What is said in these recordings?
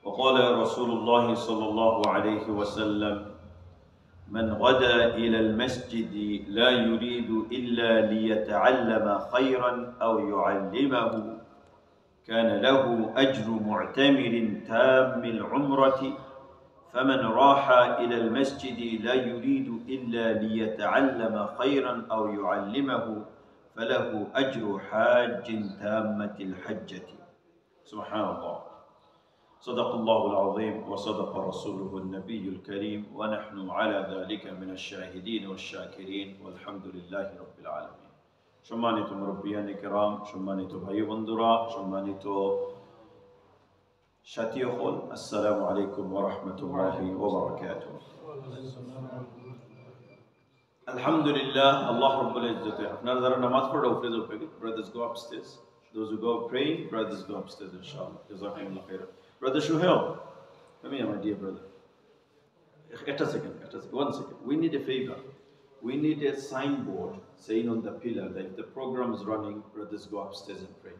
وقال رسول الله صلى الله عليه وسلم من غدا إلى المسجد لا يريد إلا ليتعلم خيرا أو يعلمه كان له أجر معتمر تام العمرة فمن راح إلى المسجد لا يريد إلا ليتعلم خيرا أو يعلمه فله أجر حاج تامة الحجة. سبحان الله. صدق الله العظيم وصدق رسوله النبي الكريم ونحن على ذلك من الشاهدين والشاكرين والحمد لله رب العالمين. সম্মানিত মুরব্বিয়ান কিরাম, সম্মানিত ভাই বন্ধুরা, সম্মানিত সাথী হল, আসসালামু আলাইকুম ওয়া রাহমাতুল্লাহি ওয়া বারাকাতুহু। আলহামদুলিল্লাহ, আল্লাহ রাব্বুল ইজ্জতে আপনারা যারা নামাজ পড়া উপরে যাও, brothers go upstairs. Those who go praying, brothers go upstairs inshallah. Jazakumullah khair. Brother Shuhail, come here my dear brother. One second. We need a favor. We need a signboard saying on the pillar that if the program is running, brothers go upstairs and pray.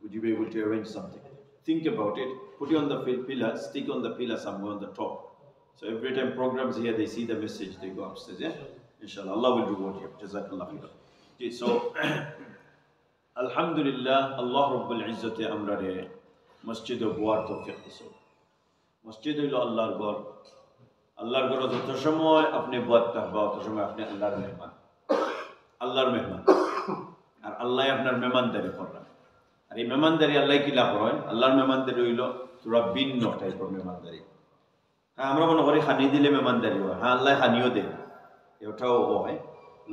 Would you be able to arrange something? Think about it. Put it on the pillar. Stick on the pillar somewhere on the top. So every time programs here, they see the message, they go upstairs. Yeah, inshallah, Allah will reward you. Jazakallah khair. Okay, so Alhamdulillah, Allah Rabbul Izzati amrare masjid of war tawfiq diso. Masjid hilo Allahর ঘর। আল্লাহর ঘরে যত সময় আপনি বুয়াত থাকবা তত সময় আপনি আল্লাহর মেহমান। আর আল্লাহ আপনার মেহমানদারি করবেন। আর এই মেহমানদারি আল্লাহ কিলা করেন? আল্লাহর মেহমানদারি হইল পুরা ভিন্ন টাইপের মেহমানদারি। হ্যাঁ, আমরা মনে করি খানি দিলে মেহমানদারি হয়। হ্যাঁ, আল্লাহ খানিও দেয়, এটাও হয়।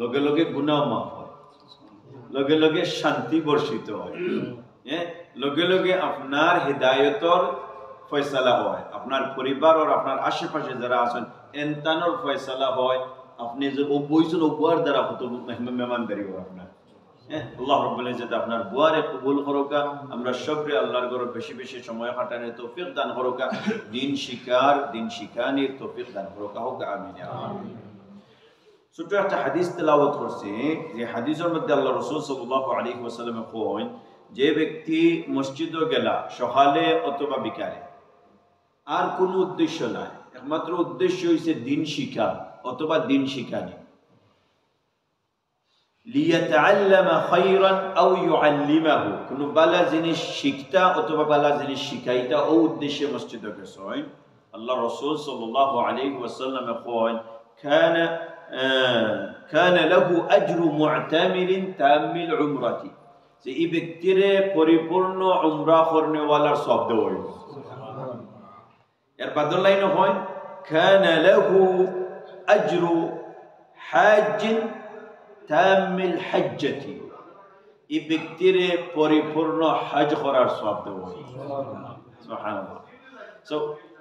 লগে লগে গুনাহ মাফ হয়, লগে লগে শান্তি বর্ষিত হয়, লগে লগে আপনার হিদায়তর ফয়সালা হয়, আপনার পরিবার আর আপনার আশেপাশে যারা আছেন এনতানোর ফয়সালা হয়। আপনি যে বইছেন ও বুয়ার দ্বারা কত মেহমানদারি হয় আপনার। আল্লাহ রাব্বুল ইজ্জত আপনার বুয়ারে কবুল করুকা। আমরা সবরে আল্লাহর ঘরে বেশি বেশি সময় কাটানোর তৌফিক দান করুকা। দিন শিখানির তৌফিক দান করুকা হোক, আমিন আমিন। ছোট একটা হাদিস তেলাওয়াত করছি, যে হাদিসের মধ্যে আল্লাহ রাসূল সাল্লাল্লাহু আলাইহি ওয়াসাল্লাম কইন, যে ব্যক্তি মসজিদে গেলা সকালে অথবা বিকালে, আর কোনো উদ্দেশ্য নাই, একমাত্র উদ্দেশ্য হইছে দিন শিখা অথবা দিন শিখানি, লিয়াতাআল্লামা খায়রান আও ইউআল্লিমাহু, কোন ভালো জিনিস শিখতা অথবা ভালো জিনিস শিখাইতা, ও উদ্দেশ্যে মসজিদে গেছেন। আল্লাহ রাসূল সাল্লাল্লাহু আলাইহি ওয়াসাল্লাম কইন, কানা লাহু আজরু মু'তামিরিন তামিল উমরাতি, যে এই ব্যক্তির পরিপূর্ণ উমরা করনেওয়ালার শব্দ হয়। এর বাদল লাইন হয়, কানা লাহু আজরু হাজ্জিন তামিল হাজ্জাতি, এই ব্যক্তির পরিপূর্ণ হজ করার শব্দ হয়। সুবহানাল্লাহ। সো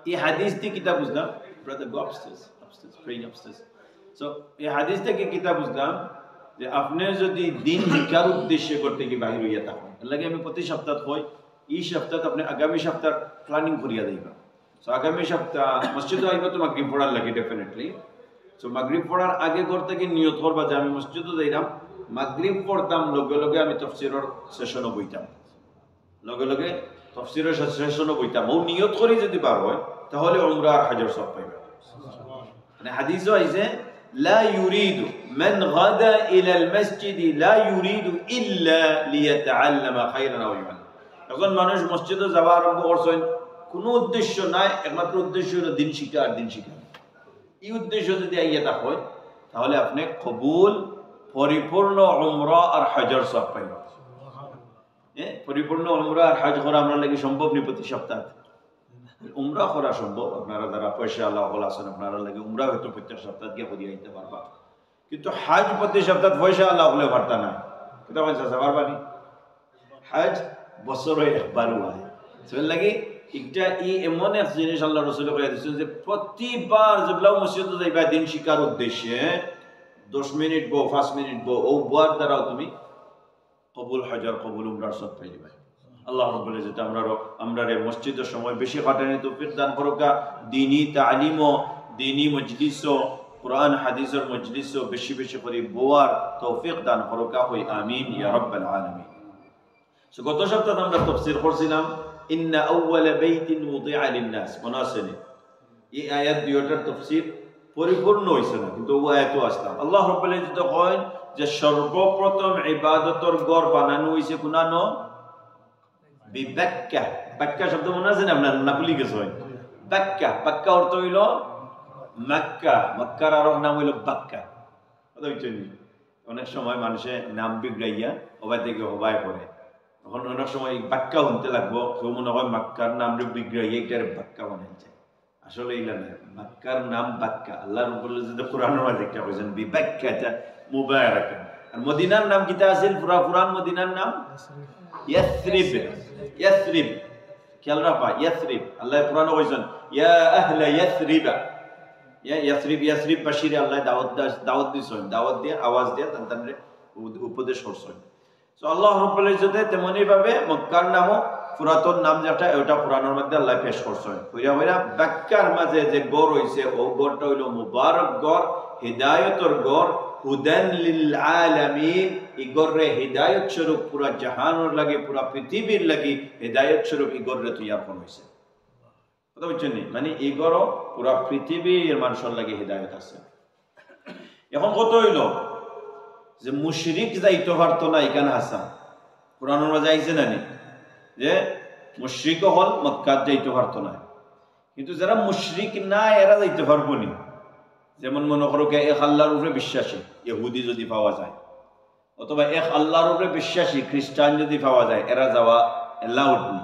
এই হাদিস দিয়ে কিতা বুঝলাম? Brother go upstairs, praying upstairs. So এই হাদিস থেকে কিতা বুঝলাম? যে আপনি যদি দিন শিক্ষার উদ্দেশ্যে করতে কি বাহির হইয়া থাকেন, লাগে আমি প্রতি সপ্তাহ হই, এই সপ্তাহ আপনি আগামী সপ্তাহ প্ল্যানিং করিয়া দিবা। সো আগামী সপ্তাহ মসজিদে আইবা তো মাগরিব পড়ার লাগে ডেফিনেটলি। সো মাগরিব পড়ার আগে করতে কি নিয়ত করবা যে আমি মসজিদে যাইলাম, মাগরিব পড়তাম, লগে লগে আমি তাফসীরের সেশনও বইতাম, লগে লগে তাফসীরের সেশনও বইতাম। ও নিয়ত করি যদি বার হয় তাহলে উমরা আর হজের সব পাইবা। মানে হাদিসও আইছে, لا يريد من غدا إلى المسجد لا يريد إلا ليتعلم خيرا أو يعلم। এখন মানুষ মসজিদে যাওয়া আরম্ভ করছেন, কোনো উদ্দেশ্য নাই, একমাত্র উদ্দেশ্য হলো দিন শিখা আর দিন শিখা। এই উদ্দেশ্য যদি আইয়া হয় তাহলে আপনি কবুল পরিপূর্ণ উমরা আর হজের সব পাইবেন। পরিপূর্ণ উমরা আর হজ করা আমরা লাগি সম্ভব নি প্রতি সপ্তাহ? উমরা করা সম্ভব, আপনারা যারা পয়সা আল্লাহ আছেন আপনারা লাগে উমরা হয়তো প্রত্যেক সপ্তাহ গিয়ে করিয়ে আইতে পারবা, কিন্তু হজ প্রতি সপ্তাহ পয়সা আল্লাহ হলে পারতা না। কোথা পয়সা পারবানি? হজ বছরে একবার হয়। সেটার লাগে এটা এমন এক জিনিস আল্লাহ রাসূল কইয়া দিয়েছেন যে প্রতিবার যেগুলো মসজিদে যাইবা দিন শিকার উদ্দেশ্যে 10 মিনিট বো 5 মিনিট বো, ও বুয়ার দ্বারাও তুমি কবুল হজর কবুল উমরার সব পেয়ে যাবে। আল্লাহ রাব্বুল ইজ্জত আমরা মসজিদের সময় বেশি কাটানোর তৌফিক দান করুকা। দ্বীনি তালিম ও দ্বীনি মজলিস ও কুরআন হাদিসের মজলিস ও বেশি বেশি করে বোয়ার তৌফিক দান করুকা হই, আমিন ইয়া রাব্বাল আলামিন। সো গত সপ্তাহে আমরা তাফসীর করছিলাম ইন্না আউওয়ালা বাইতিন উযিআ লিন-নাস, মনে আছে নি? এই আয়াত দুইটার তাফসীর পরিপূর্ণ হইছে না, কিন্তু ওই আয়াতও আসলাম। আল্লাহ রাব্বুল ইজ্জত কয় যে সর্বপ্রথম ইবাদতের গড় বানানো হইছে কোনানো? বিবাক্কা। বাক্কা শব্দ মনে আছে না আপনার? না ভুলে গেছে হয়। বাক্কা, বাক্কা অর্থ হইল মক্কা, মক্কার আরব নাম হইল বাক্কা। কথা বুঝছেন? অনেক সময় মানুষে নাম বিগড়াইয়া হবাই থেকে হবাই করে, তখন অনেক সময় বাক্কা শুনতে লাগবো, কেউ মনে হয় মক্কার নাম বিগড়াইয়া এটার বাক্কা বানাইছে। আসলে এইলা না, মক্কার নাম বাক্কা। আল্লাহ রাব্বুল ইজ্জত কোরআনের মধ্যে একটা কইছেন বিবাক্কাতা মুবারাকান। আর মদিনার নাম কিতা আছিল? পুরান মদিনার নাম ইয়াসরিব। ইয়াসরিব, খেয়াল রাখবা, ইয়াসরিব। আল্লাহ কোরআনে কইছেন ইয়া আহলা ইয়াসরিবা, ইয়া ইয়াসরিব, ইয়াসরিব বাসিরে আল্লাহ দাওয়াত দিছেন, দাওয়াত দিয়ে আওয়াজ দিয়ে তানরে উপদেশ করছেন। সো আল্লাহ রাব্বুল ইজ্জতে তেমনি ভাবে মক্কার নামও পুরাতন নাম যেটা ওটা কোরআনের মধ্যে আল্লাহ পেশ করছেন। কইরা কইরা বাক্কার মাঝে যে গড় হইছে ও গড়টা হইল মুবারক গড়, হিদায়াতের গড়, হুদান লিল আলামিন। এই গড়রে হিদায়াত স্বরূপ পুরা জাহানের লাগে, পুরা পৃথিবীর লাগি হিদায়াত স্বরূপ এই গড়রে তৈয়ার করা হইছে। কথা বুঝছেন নি? মানে এই গড় পুরা পৃথিবীর মানুষের লাগে হিদায়াত আছে। এখন কত হইল যে মুশরিক যাইতে পারতো না এখানে হাসা, কোরআনের মাঝে আইছে না নি যে মুশরিক হল মক্কাত যাইতে পারতো না, কিন্তু যারা মুশরিক না এরা যাইতে পারবো নি। যেমন মনে করো এক আল্লাহর উপরে বিশ্বাসী ইহুদি যদি পাওয়া যায়, অথবা এক আল্লাহর উপরে বিশ্বাসী খ্রিস্টান যদি পাওয়া যায়, এরা যাওয়া এলাউড নি।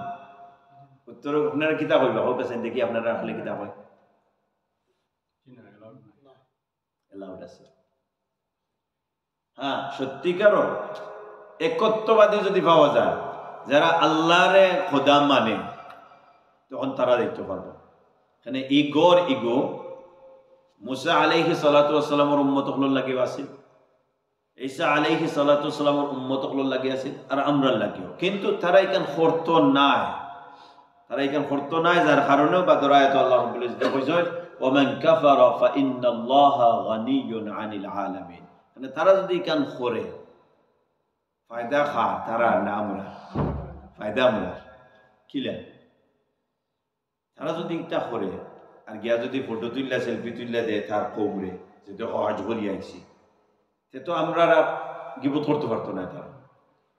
উত্তর আপনারা কিতাব হইবা হোক আছে, দেখি আপনারা আসলে কিতাব হয় এলাউড আছে। হ্যাঁ, সত্যিকার একত্ববাদী যদি পাওয়া যায়, যারা আল্লাহরে খোদা মানে, তখন তারা দেখতে পারবে। এখানে ইগো মুসা আলাইহি সালাতু ওয়াস সালামের উম্মত হলোর লাগি আছে, ঈসা আলাইহি সালাতু ওয়াস সালামের উম্মত হলোর লাগি আছে, আর আমরা লাগিও। কিন্তু তারা এখান করত নাই, যার কারণে বাদর আয়াত আল্লাহ রাব্বুল ইজ্জত কইছেন ওয়া মান কাফারা ফা ইন্নাল্লাহা গানিয়্যুন আনিল আলামিন। মানে তারা যদি এখান করে ফায়দা খা, তারা না আমরা ফায়দা আমরা কিলা। তারা যদি এটা করে আর গিয়া যদি ফটো তুললা সেলফি তুললা দেয় তার কবরে যেটা হজ করি আইছি, সে তো আমরা গিবত করতে পারতো না, তারা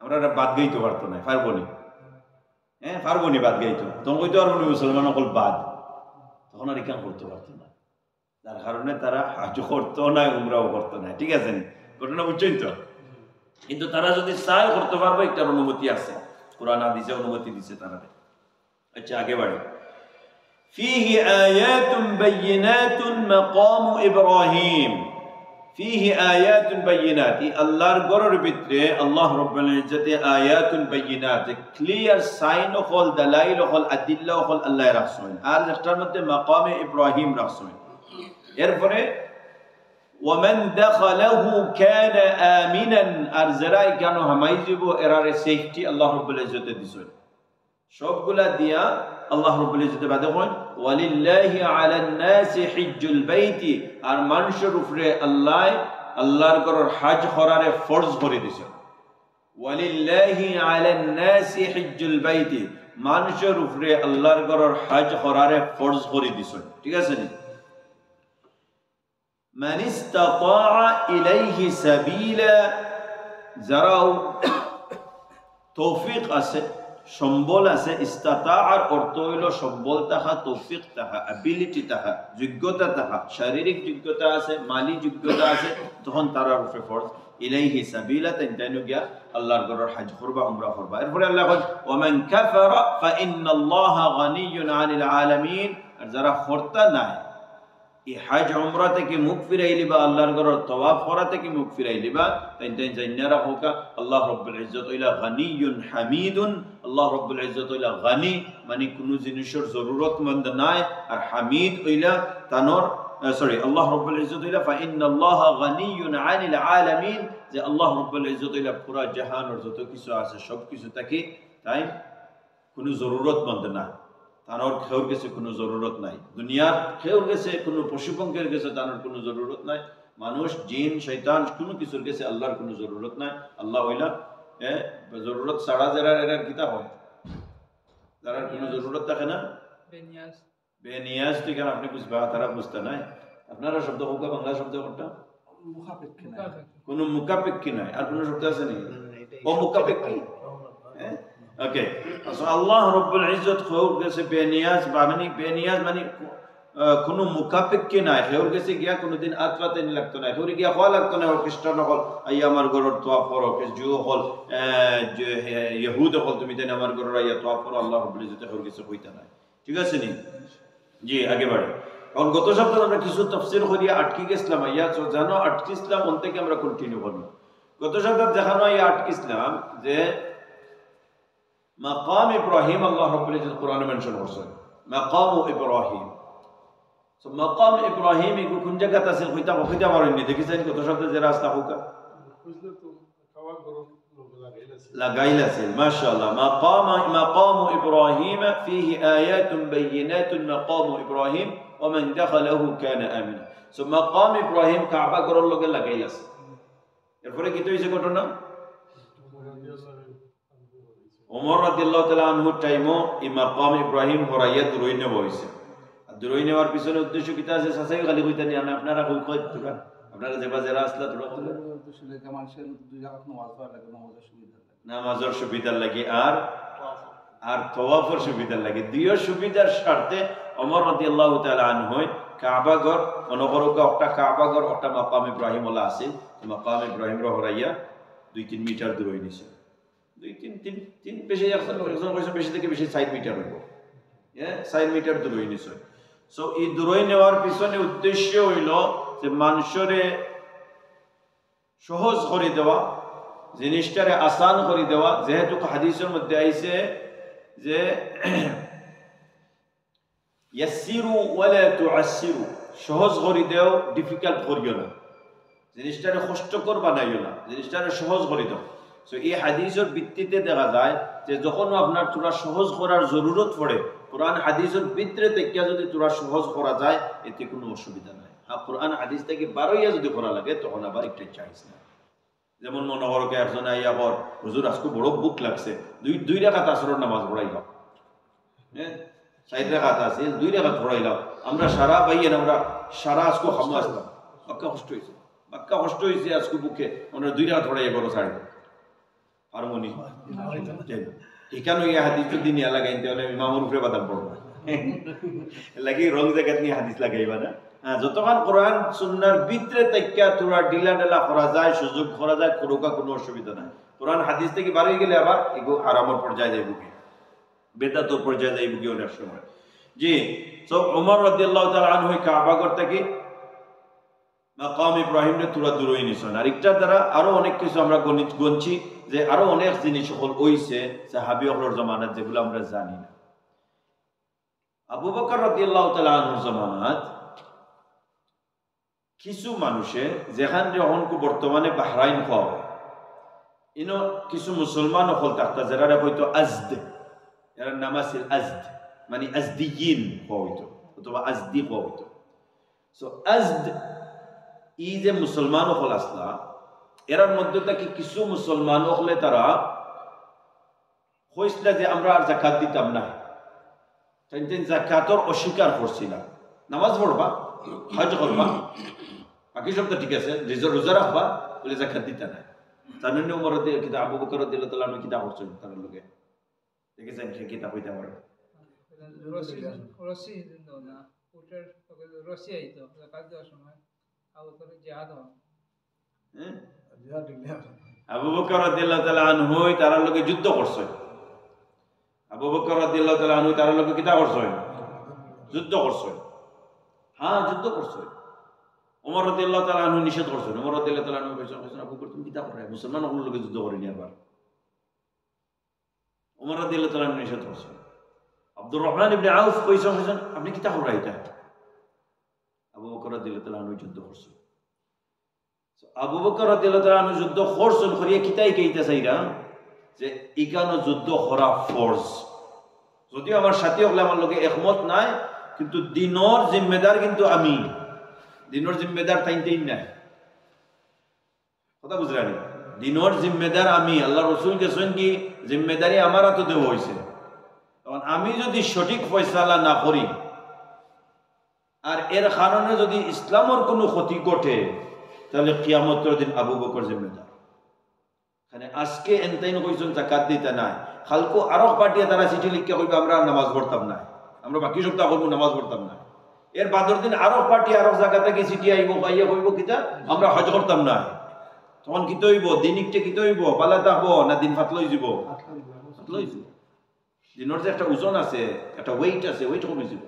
আমরা বাদ গাইতে পারতো না, পারবো নি? হ্যাঁ পারবো নি বাদ গাইতো, তখন কইতে পারবো নি মুসলমান অকল বাদ, তখন আর এখান করতে পারতো না। যার কারণে তারা হাজ করতো না, উমরাও করতো না। ঠিক আছে নি? ঘটনা বুঝছেন তো? কিন্তু তারা যদি চায় করতে পারবে, একটার অনুমতি আছে, কোরআন হাদিসে অনুমতি দিছে তারা। আচ্ছা আগে বাড়ি। ফিহি আয়াতুন বাইয়িনাতুন মাকামু ইব্রাহিম। ফিহি আয়াতুন বাইয়িনাত, এই আল্লাহর ঘরের ভিতরে আল্লাহ রাব্বুল ইজ্জতে আয়াতুন বাইয়িনাত, ক্লিয়ার সাইন হল, দালাইল হল, আদিল্লা হল আল্লাহ রাখছেন। আর একটার মধ্যে মাকামে ইব্রাহিম রাখছেন। এরপরে ওয়ামান দাখালাহু কানা আমিনান, আর যারা এখানে হামাই যাব এরারে সেফটি আল্লাহ রাব্বুল ইজ্জতে দিছেন। সবগুলা দিয়া আল্লাহ রাব্বুল ইজ্জতে বাদে কই ওয়ালিল্লাহি আলান নাসি হিজ্জুল বাইতি, আর মানুষের উপরে আল্লাহর ঘরের হজ করারে ফরজ করে দিয়েছেন। ওয়ালিল্লাহি আলান নাসি হিজ্জুল বাইতি, মানুষের উপরে আল্লাহর ঘরের হজ করারে ফরজ করে দিয়েছেন। ঠিক আছে নি? মান ইসতাতাআ ইলাইহি সাবিলা, যারাও তৌফিক আছে, সম্বল আছে। ইস্তাতাআর অর্থ হইল সম্বল তাহা, তৌফিক তাহা, অ্যাবিলিটি তাহা, যোগ্যতা তাহা, শারীরিক যোগ্যতা আছে, মালি যোগ্যতা আছে, তখন তারা উপরে ফরজ। ইলাইহি সাবিলা, তাইনো গিয়া আল্লাহর ঘরের হজ করবা, উমরা করবা। এরপরে আল্লাহ কয় ওয়া মান কাফারা ফা ইন্নাল্লাহা গানিয়্যুন আনিল আলামিন, আর যারা করতা নাই এই হজ উমরা থেকে মুখ ফিরাই লিবা, আল্লাহর ঘরের তওয়াফ করা থেকে মুখ ফিরাই লিবা, তাই জান্নারা হোকা আল্লাহ রাব্বুল ইজ্জত হইলা গানিয়ুন হামিদুন। আল্লাহ রাব্বুল ইজ্জত হইলা গানি, মানে কোনো জিনিসের জরুরতমন্দ নাই, আর হামিদ হইলা তানর আল্লাহ রাব্বুল ইজ্জত হইলা ফা ইন্নাল্লাহা গানিয়ুন আনিল আলামিন, যে আল্লাহ রাব্বুল ইজ্জত হইলা পুরা জাহানের যত কিছু আছে সব কিছু থেকে তাই কোনো জরুরতমন্দ না, তানোর খেউর গেছে কোনো জরুরত নাই, দুনিয়ার খেউর গেছে কোনো পশুপঙ্খের গেছে তানোর কোনো জরুরত নাই, মানুষ জিন শয়তান কোনো কিছুর গেছে আল্লাহর কোনো জরুরত নাই। আল্লাহ হইলা জরুরত ছাড়া যারা এরার কিতাব হয় যারা কোনো জরুরত থাকে না বেনিয়াজ ঠিক আছে আপনি বুঝবা তারা বুঝতে নাই আপনারা শব্দ হোক বাংলা শব্দ কোনটা কোনো মুকাপেক্ষী নাই আর কোনো শব্দ আছে নাকি অমুকাপেক্ষী ওকে সো আল্লাহ রাব্বুল ইজ্জত খোর কাছে বেনিয়াজ মানে কোনো মুকাপেক্ষী নাই খোর কাছে গিয়া কোনোদিন আত্মাতে নি লাগতো না খোর গিয়া হওয়া লাগতো না খ্রিস্টান হল আইয়া আমার ঘরের তোয়াফ করো জু হল ইহুদ হল তুমি তেন আমার ঘরের আইয়া তোয়াফ করো আল্লাহ রাব্বুল ইজ্জত খোর কাছে কইতা নাই ঠিক আছে নি জি আগে বাড়ে কারণ গত সপ্তাহে আমরা কিছু তাফসীর করিয়া আটকে গেছিলাম আইয়া তো জানো আটকে ইসলাম ওন থেকে আমরা কন্টিনিউ করব গত সপ্তাহে দেখানো আইয়া আটকে ইসলাম যে মাকাম ইব্রাহিম আল্লাহ রাব্বুল ইজ্জত কোরআনে মেনশন করছেন মাকাম ইব্রাহিম সো মাকাম ইব্রাহিম এগু কোন জায়গাতে আছে কইতা পারেননি দেখিছেন গত সপ্তাহে যে রাস্তা হুকা লাগাইলাছিল মাশাআল্লাহ মাকাম ইব্রাহিম ফিহি আয়াতুন বাইয়িনাতুন মাকাম ইব্রাহিম ওয়া মান দাখালাহু কানা আমিনা সো মাকাম ইব্রাহিম কাবা ঘরের লগে লাগাইলাছে এরপরে কি হইছে ঘটনা ওমর রাদিয়াল্লাহু তাআলা আনহু টাইমো এই মাকাম ইব্রাহিম হরাইয়া দূরই নেওয়া হইছে আর দূরই নেওয়ার পিছনে উদ্দেশ্য কি আছে সাসাই খালি কইতা নি আপনারা কই কই তোরা আপনারা যে বাজারে আসলা তোরা উদ্দেশ্য লেখা মানুষের দুই জায়গা নামাজ পড়া লাগে নামাজের সুবিধা লাগে আর তওয়াফের সুবিধা লাগে দুইয়ের সুবিধার স্বার্থে ওমর রাদিয়াল্লাহু তাআলা আনহু কাবা ঘর অনগরকা একটা কাবা ঘর একটা মাকাম ইব্রাহিম ওলা আছে মাকাম ইব্রাহিম হরাইয়া 2-3 মিটার দূরই নিছে 2-3 বেশি একজন কইছে বেশি থেকে বেশি 4 মিটার হইব 4 মিটার দূরই নিছে সো এই দূরই নেওয়ার পিছনে উদ্দেশ্য হইল যে মানুষরে সহজ করে দেওয়া জিনিসটারে আসান করে দেওয়া যেহেতু হাদিসের মধ্যে আইছে যে ইয়াসসিরু ওয়ালা তুআসসিরু সহজ করে দাও ডিফিকাল্ট করিও না জিনিসটারে কষ্টকর বানাইও না জিনিসটারে সহজ করে দাও সো এই হাদিসের ভিত্তিতে দেখা যায় যে যখন আপনার তোরা সহজ করার জরুরত পড়ে কোরআন হাদিসের ভিতরে থেকে যদি তোরা সহজ করা যায় এতে কোনো অসুবিধা নাই আর কোরআন হাদিস থেকে বারোইয়া যদি করা লাগে তখন আবার একটা চাইস না যেমন মনে করো একজন আইয়া বল হুজুর আজকে বড় বুক লাগছে দুই রাকাত আসরের নামাজ পড়াইলাম হ্যাঁ 4 রাকাত আছে 2 রাকাত পড়াইলাম আমরা সারা বাইয়েন আমরা সারা আজকে খামু আসলাম বাক্কা কষ্ট হয়েছে আজকে বুকে আমরা 2 রাকাত পড়াইয়া বড় ছাড়ি হারমোনি এখানে এই হাদিস যদি নিয়ে লাগাইতে হলে ইমামের উপরে বাদাম পড়বো লাগি রং জায়গা নিয়ে হাদিস লাগাইবা না যতক্ষণ কোরআন সুন্নাহর ভিতরে তাইকা তোরা ডিলা ডেলা করা যায় সুযোগ করা যায় কোরোকা কোনো অসুবিধা নাই কোরআন হাদিস থেকে বাড়ি গেলে আবার এগো আরামের পর্যায়ে যাইব কি বেদাতের পর্যায়ে যাইব কি অনেক সময় জি সো ওমর রাদিয়াল্লাহু তাআলা আনহু কাবা ঘর থেকে মাকাম ইব্রাহিমে তোরা দূরই নিছেন আর একটার দ্বারা আরো অনেক কিছু আমরা গণছি যে আরো অনেক জিনিস সকল হইছে সাহাবী হলর জামানাত যেগুলো আমরা জানি না আবু বকর রাদিয়াল্লাহু তাআলা আনহুর জামানাত কিছু মানুষে যেখান যখন বর্তমানে বাহরাইন খাওয়া হয় ইনো কিছু মুসলমান হল থাকতা যারা হয়তো আজদ এর নাম আছে আজদ মানে আজদিয়িন খাওয়া হইতো অথবা আজদি খাওয়া হইতো সো আজদ ই যে মুসলমান হল আসলা এর মধ্যে থেকে কিছু মুসলমান হলে তারা হইছিল যে আমরা আর যাকাত দিতাম না তাই যাকাতর অস্বীকার করছিলাম নামাজ পড়বা হজ করবা বাকি সব তো ঠিক আছে রোজা রাখবা বলে যাকাত দিতা না তার জন্য উমর কিতাব আবু বকর রাদিয়াল্লাহু তাআলা আনহু কিতাব করছেন তার লগে দেখেছেন সে কিতাব হইতে পারে রশি না উটের রশি আইতো যাকাত দেওয়ার সময় আবু বকর জিহাদ হয় আবু বকর রাদিয়াল্লাহু তাআলা আনহু তার লগে যুদ্ধ করছে আবু বকর রাদিয়াল্লাহু তাআলা আনহু তার লগে কিতাব করছে যুদ্ধ করছে হ্যাঁ যুদ্ধ করছে ওমর রাদিয়াল্লাহু তাআলা আনহু নিষেধ করছেন ওমর রাদিয়াল্লাহু তাআলা আনহু কইছেন আবু বকর তুমি কিতাব পড়ায় মুসলমানদের লগে যুদ্ধ করেনি আবার ওমর রাদিয়াল্লাহু তাআলা আনহু নিষেধ করছেন আব্দুর রহমান ইবনে আউফ কইছেন আপনি কিতাব পড়ায় এটা আবু বকর রাদিয়াল্লাহু তাআলা আনহু যুদ্ধ করছেন আবু বকর রাদিয়াল্লাহু তাআলা আনহু যুদ্ধ করছেন করিয়া কিতাই কইতে চাইরা যে ইকানো যুদ্ধ করা ফরজ যদিও আমার সাথী হলে আমার লগে একমত নাই কিন্তু দিনের জিম্মেদার কিন্তু আমি দিনের জিম্মেদার তাইতেই নাই কথা বুঝলেন দিনের জিম্মেদার আমি আল্লাহ রসুল গেছেন কি জিম্মেদারি আমার হাতে দেওয়া হয়েছে তখন আমি যদি সঠিক ফয়সালা না করি আর এর কারণে যদি ইসলামের কোনো ক্ষতি ঘটে তাহলে কিয়ামতের দিন আবু বকর জিম্মেদার। মানে আজকে এনতাইন কইছেন যাকাত দিতে নাই, খালকো আরো পার্টিয়ে তারা চিঠি লিখে কইবে আমরা নামাজ পড়তাম না, আমরা বাকি সপ্তাহ করবো নামাজ পড়তাম না। এর বাদর দিন আরো পার্টি আরো জায়গা থেকে চিঠি আইব পাইয়া কইব কিতা আমরা হজ করতাম না। তখন কি হইব? দিনিকটা কি হইব? পালা থাকবো না দিন ফাতলই যাব? ফাতলই যাব। দিনের যে একটা ওজন আছে, একটা ওয়েট আছে, ওয়েট কমে যাব।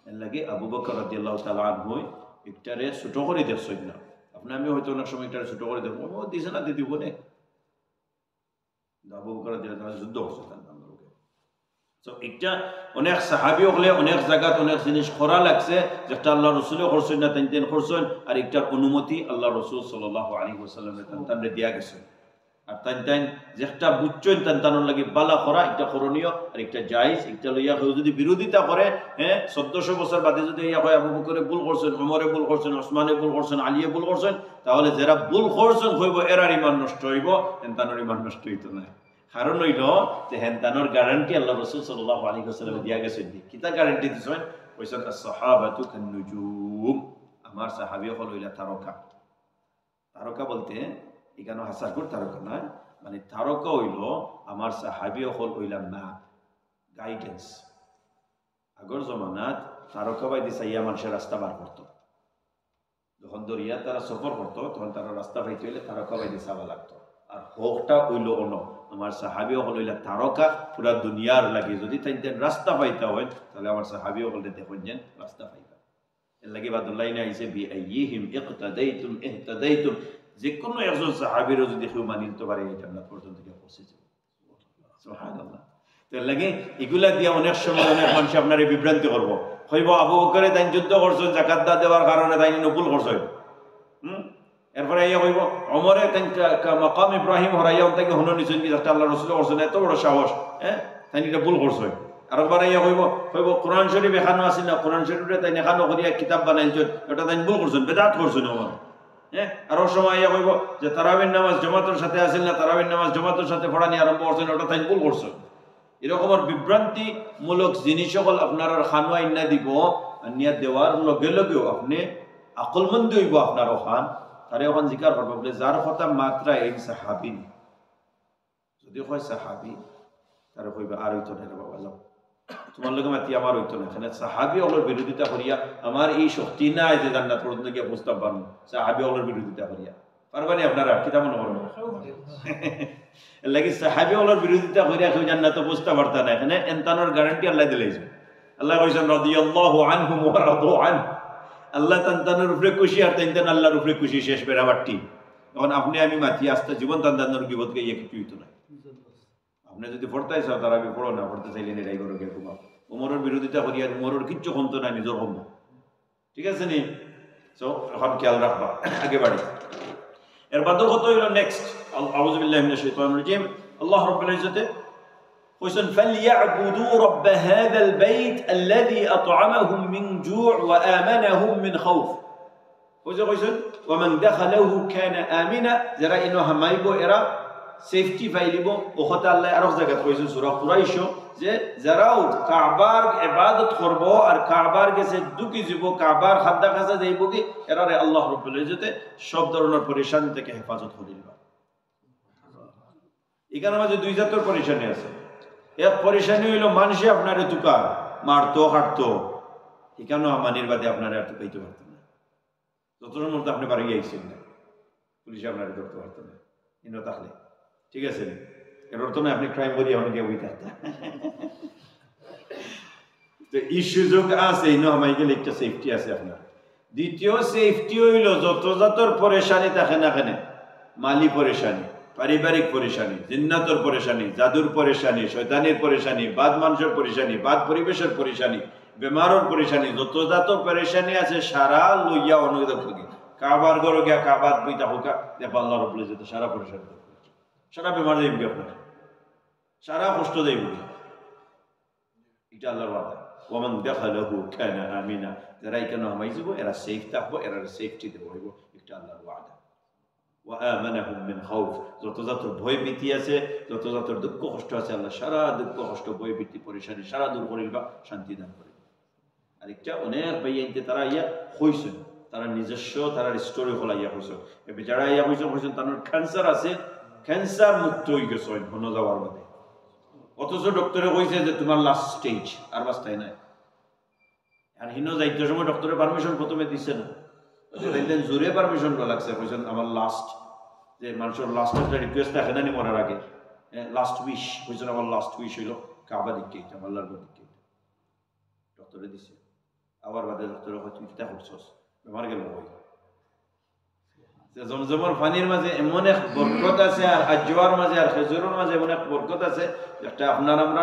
এর লাগে আবু বকর রাদিয়াল্লাহু তাআলা আনহু একটারে ছোট করে দেখছেন না। আপনি আমি হয়তো অনেক সময় একটারে ছোট করে দেখবো, ও দিছে না দিদি বলে আবু বকর রাদিয়াল্লাহু তাআলা যুদ্ধ করছেন। তো এটা অনেক সাহাবী হলে অনেক জায়গাত অনেক জিনিস করা লাগছে, যেটা আল্লাহ রসুলও করছেন না তেন করছেন, আর একটার অনুমতি আল্লাহ রসুল সাল্লাল্লাহু আলাইহি ওয়াসাল্লামের তানতানরে দিয়া গেছে। আর তান যেটা বুঝছেন তানতানোর লাগে বালা করা একটা করণীয় আর একটা জায়েজ। একটা লইয়া কেউ যদি বিরোধিতা করে, 1400 বছর বাদে যদি ইয়া হয় আবু বকরে ভুল করছেন, ওমরে ভুল করছেন, ওসমানে ভুল করছেন, আলিয়ে ভুল করছেন, তাহলে যারা ভুল করছেন হইব এরার ইমান নষ্ট হইব, তানোর ইমান নষ্ট হইতো না। কারণ হইল যে হেনতানোর গ্যারান্টি আল্লাহ রাসূল সাল্লাল্লাহু আলাইহি ওয়াসাল্লাম দিয়া গেছেন। কিতা গ্যারান্টি দিছেন? কইছেন as-sahabatu kan-nujum, আমার সাহাবী হল হইলা তারকা। তারকা বলতে এখানে হাসারপুর তারকা না, মানে তারকা হইল আমার সাহাবী হল হইলা না গাইডেন্স। আগর জমানাত তারকা বাইদি চাইয়া মানুষের রাস্তা বার করতো। যখন দরিয়া তারা সফর করতো তখন তারা রাস্তা পাইতে হইলে তারকা বাইদি চাওয়া লাগতো। আর হোকটা হইল অন্য আমার সাহাবী হল হইলা তারকা, পুরা দুনিয়ার লাগে যদি তাই রাস্তা পাইতে হয় তাহলে আমার সাহাবী হলে দেখুন যেন রাস্তা পাইবা। এর লাগে বাদুল্লাহ না আইছে বি আইয়িহিম ইকতাদাইতুম ইহতাদাইতুম, যে কোনো একজন সাহাবীরও যদি কেউ মানিতে পারে এই জান্নাত পর্যন্ত গিয়ে পৌঁছে যাবে। সুবহানাল্লাহ। তো এর লাগে এগুলা দিয়ে অনেক সময় অনেক মানুষ আপনারে বিভ্রান্তি করবো, হইব আবু বকরে তাই যুদ্ধ করছেন যাকাত না দেওয়ার কারণে তাই নকুল করছেন। এরপরে ইয়া কইব ওমরে মাকাম ইব্রাহিম হরাইয়া তাকে হন নিছেন কি যেটা আল্লাহ রাসূল করছেন, এত বড় সাহস, তাই এটা ভুল করছেন। আর একবার ইয়া কইব কোরআন শরীফ এখানো আছে না, কোরআন শরীফে তাই এখানো করিয়া কিতাব বানাইছেন, এটা তাই ভুল করছেন, বেদাত করছেন ওমর। আর সময় ইয়া কইব যে তারাবির নামাজ জামাতের সাথে আসেন না, তারাবির নামাজ জামাতের সাথে পড়ানি আরম্ভ করছেন, ওটা তাই ভুল করছেন। এরকমের বিভ্রান্তিমূলক জিনিস সকল আপনার খানো আইনা দিব, আনিয়া দেওয়ার লগে লগেও আপনি আকলমন্দ হইব আপনার খান, তারে ওখান জিকার করবো বলে যার কথা মাত্রা এই সাহাবি, যদি হয় সাহাবি তারা কইবে আর হইতো না বাবা, তোমার লোকে মাতি আমার হইতো না। এখানে সাহাবি হলোর বিরোধিতা করিয়া আমার এই শক্তি নাই যে জান্নাত পর্যন্ত গিয়ে বুঝতে পারবো, সাহাবি হলোর বিরোধিতা করিয়া পারবানি আপনারা কিতা মনে করবো? এর লাগে সাহাবি হলোর বিরোধিতা করিয়া কেউ জান্নাত বুঝতে পারত না। এখানে এনতানোর গ্যারান্টি আল্লাহ দিলেছে। আল্লাহ কইছেন রাদিয়াল্লাহু আনহুম ওয়া রাদু আন, আল্লাহ তান্তানোর উপরে খুশি আর তাইতেন আল্লাহর উপরে খুশি, শেষ বেড়াবারটি। তখন আপনি আমি মাতি আস্তে জীবন তান্তানোর বিপদ গিয়ে কিছু হইতো না। আপনি যদি পড়তাই চাও তারা আমি পড়ো না, পড়তে চাইলে এটাই করো গিয়ে ঘুমাও। উমরের বিরোধিতা করি আর উমরের কিচ্ছু কমতো না, নিজের কম। ঠিক আছে নি? সো এখন খেয়াল রাখবা, আগে বাড়ি। এর বাদ কত হইল নেক্সট, আউযু বিল্লাহি মিনাশ শাইতানির রাজিম। আল্লাহ রাব্বুল ইজ্জাতে কইছেন ফালইয়াবুদু রাব্ব হাযাল বাইত আল্লাযী আত'আমাহুম মিন জু' ওয়া আমানাহুম মিন খাউফ। কইছেন ওয়া মান দাখালাহু কানা আমিনা, যারা ইনো হামাইব এরা সেফটি পাইলিব। ও কথা আল্লাহ আরো জায়গায় কইছেন সূরা কুরাইশ যে যারাও কাবার ইবাদত করব আর কাবার কাছে ঢুকে যাব, কাবার খাদ্দা কাছে যাইব কি এরারে আল্লাহ রাব্বুল ইজ্জতে সব ধরনের পরেশানি থেকে হেফাজত করে দিবা। এখানে মাঝে দুই জাতের পরেশানি আছে। এক পরেশানি হইল মানুষে আপনারে তুকা মারতো হাঁটতো, এখানে আমানির বাদে আপনারে আর তুকাইতে পারতো না। যতটার মধ্যে আপনি বাড়ি আইছেন না, পুলিশে আপনারে ধরতে পারতো না ইনো থাকলে। ঠিক আছে, এর অর্থ না আপনি ক্রাইম করিয়া অনেকে বই থাকতেন। এই সুযোগ আছে, ইনো আমায় গেলে একটা সেফটি আছে আপনার। দ্বিতীয় সেফটি হইল যত জাতর পরেশানি থাকে না কেন, মালি পরেশানি, পারিবারিক পরেশানি, জিন্নাতর পরেশানি, জাদুর পরেশানি, শয়তানির পরেশানি, বাদ মানুষের পরেশানি, বাদ পরিবেশের পরেশানি, বেমারের পরেশানি, যত জাতর পরেশানি আছে সারা লইয়া অনুগত থাকি। কাবার গড় গিয়া কাবার বইতা হোকা দেখো আল্লাহ রাব্বুল ইজ্জত সারা পরেশানি, সারা বেমার যাইব আপনার, সারা কষ্ট যাইব। এটা আল্লাহর ওয়াদা। ওয়ামান দাখালাহু কানা আমিনা, যারা এখানে হামাই যাব এরা সেফ থাকবো, এরা সেফটি দেবো হইব, এটা আল্লাহর ওয়াদা। ওয়া আমানাহুম মিন খাউফ, যত যত ভয় ভীতি আছে, যত যত দুঃখ কষ্ট আছে, আল্লাহ সারা দুঃখ কষ্ট ভয় ভীতি পরেশানি সারা দূর করিবা, শান্তি দান করে। আরেকটা অনেক ভাইয়াইতে তারা ইয়া হইছেন, তারা নিজস্ব তারা স্টোরি হলাইয়া হইছেন, যারা ইয়া হইছেন তার ক্যান্সার আছে, ক্যান্সার মুক্ত হয়ে গেছে ঘন যাওয়ার বাদে, অথচ ডক্টরে কইছে যে তোমার লাস্ট স্টেজ, আর বাস্তাই নাই। আর হিন যাইতে সময় ডক্টরে পারমিশন প্রথমে দিছে না, জোরে পারমিশন লাগছে, কইছেন আমার লাস্ট, যে মানুষের লাস্ট একটা রিকোয়েস্ট থাকে না নি মরার আগে, লাস্ট উইশ কইছেন, আমার লাস্ট উইশ হইল কাবা দিকে, আল্লাহর দিকে, ডক্টরে দিছে। আবার বাদে ডক্টরে কয় তুই কিতা করছস, বেমার গেল কই। জমজমের পানির মাঝে এমন এক বরকত আছে, আর আজওয়ার মাঝে আর খেজুরের মাঝে এমন এক বরকত আছে, একটা আপনার আমরা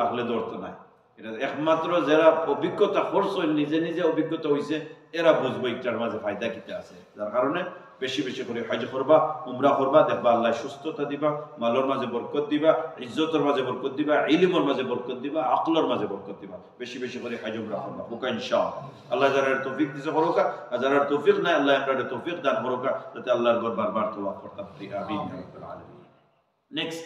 আখলে ধরতে নাই। এটা একমাত্র যারা অভিজ্ঞতা করছেন, নিজে নিজে অভিজ্ঞতা হয়েছে, এরা বুঝবো একটার মাঝে ফায়দা কিতা আছে। যার কারণে বেশি বেশি করে হজ করবা, উমরা করবা, দেখবা আল্লাহ সুস্থতা দিবা, মালের মাঝে বরকত দিবা, ইজ্জতের মাঝে বরকত দিবা, ইলমের মাঝে বরকত দিবা, আকলের মাঝে বরকত দিবা। বেশি বেশি করে হজ উমরা করবা, হুকা ইনশাআল্লাহ। আল্লাহ যারা তৌফিক দিতে করোকা, আর যারা তৌফিক নাই আল্লাহ আমরা তৌফিক দান করোকা, যাতে আল্লাহর ঘর বারবার তওয়াফ করতে পারি। আমিন ইয়া রাব্বাল আলামিন। নেক্সট,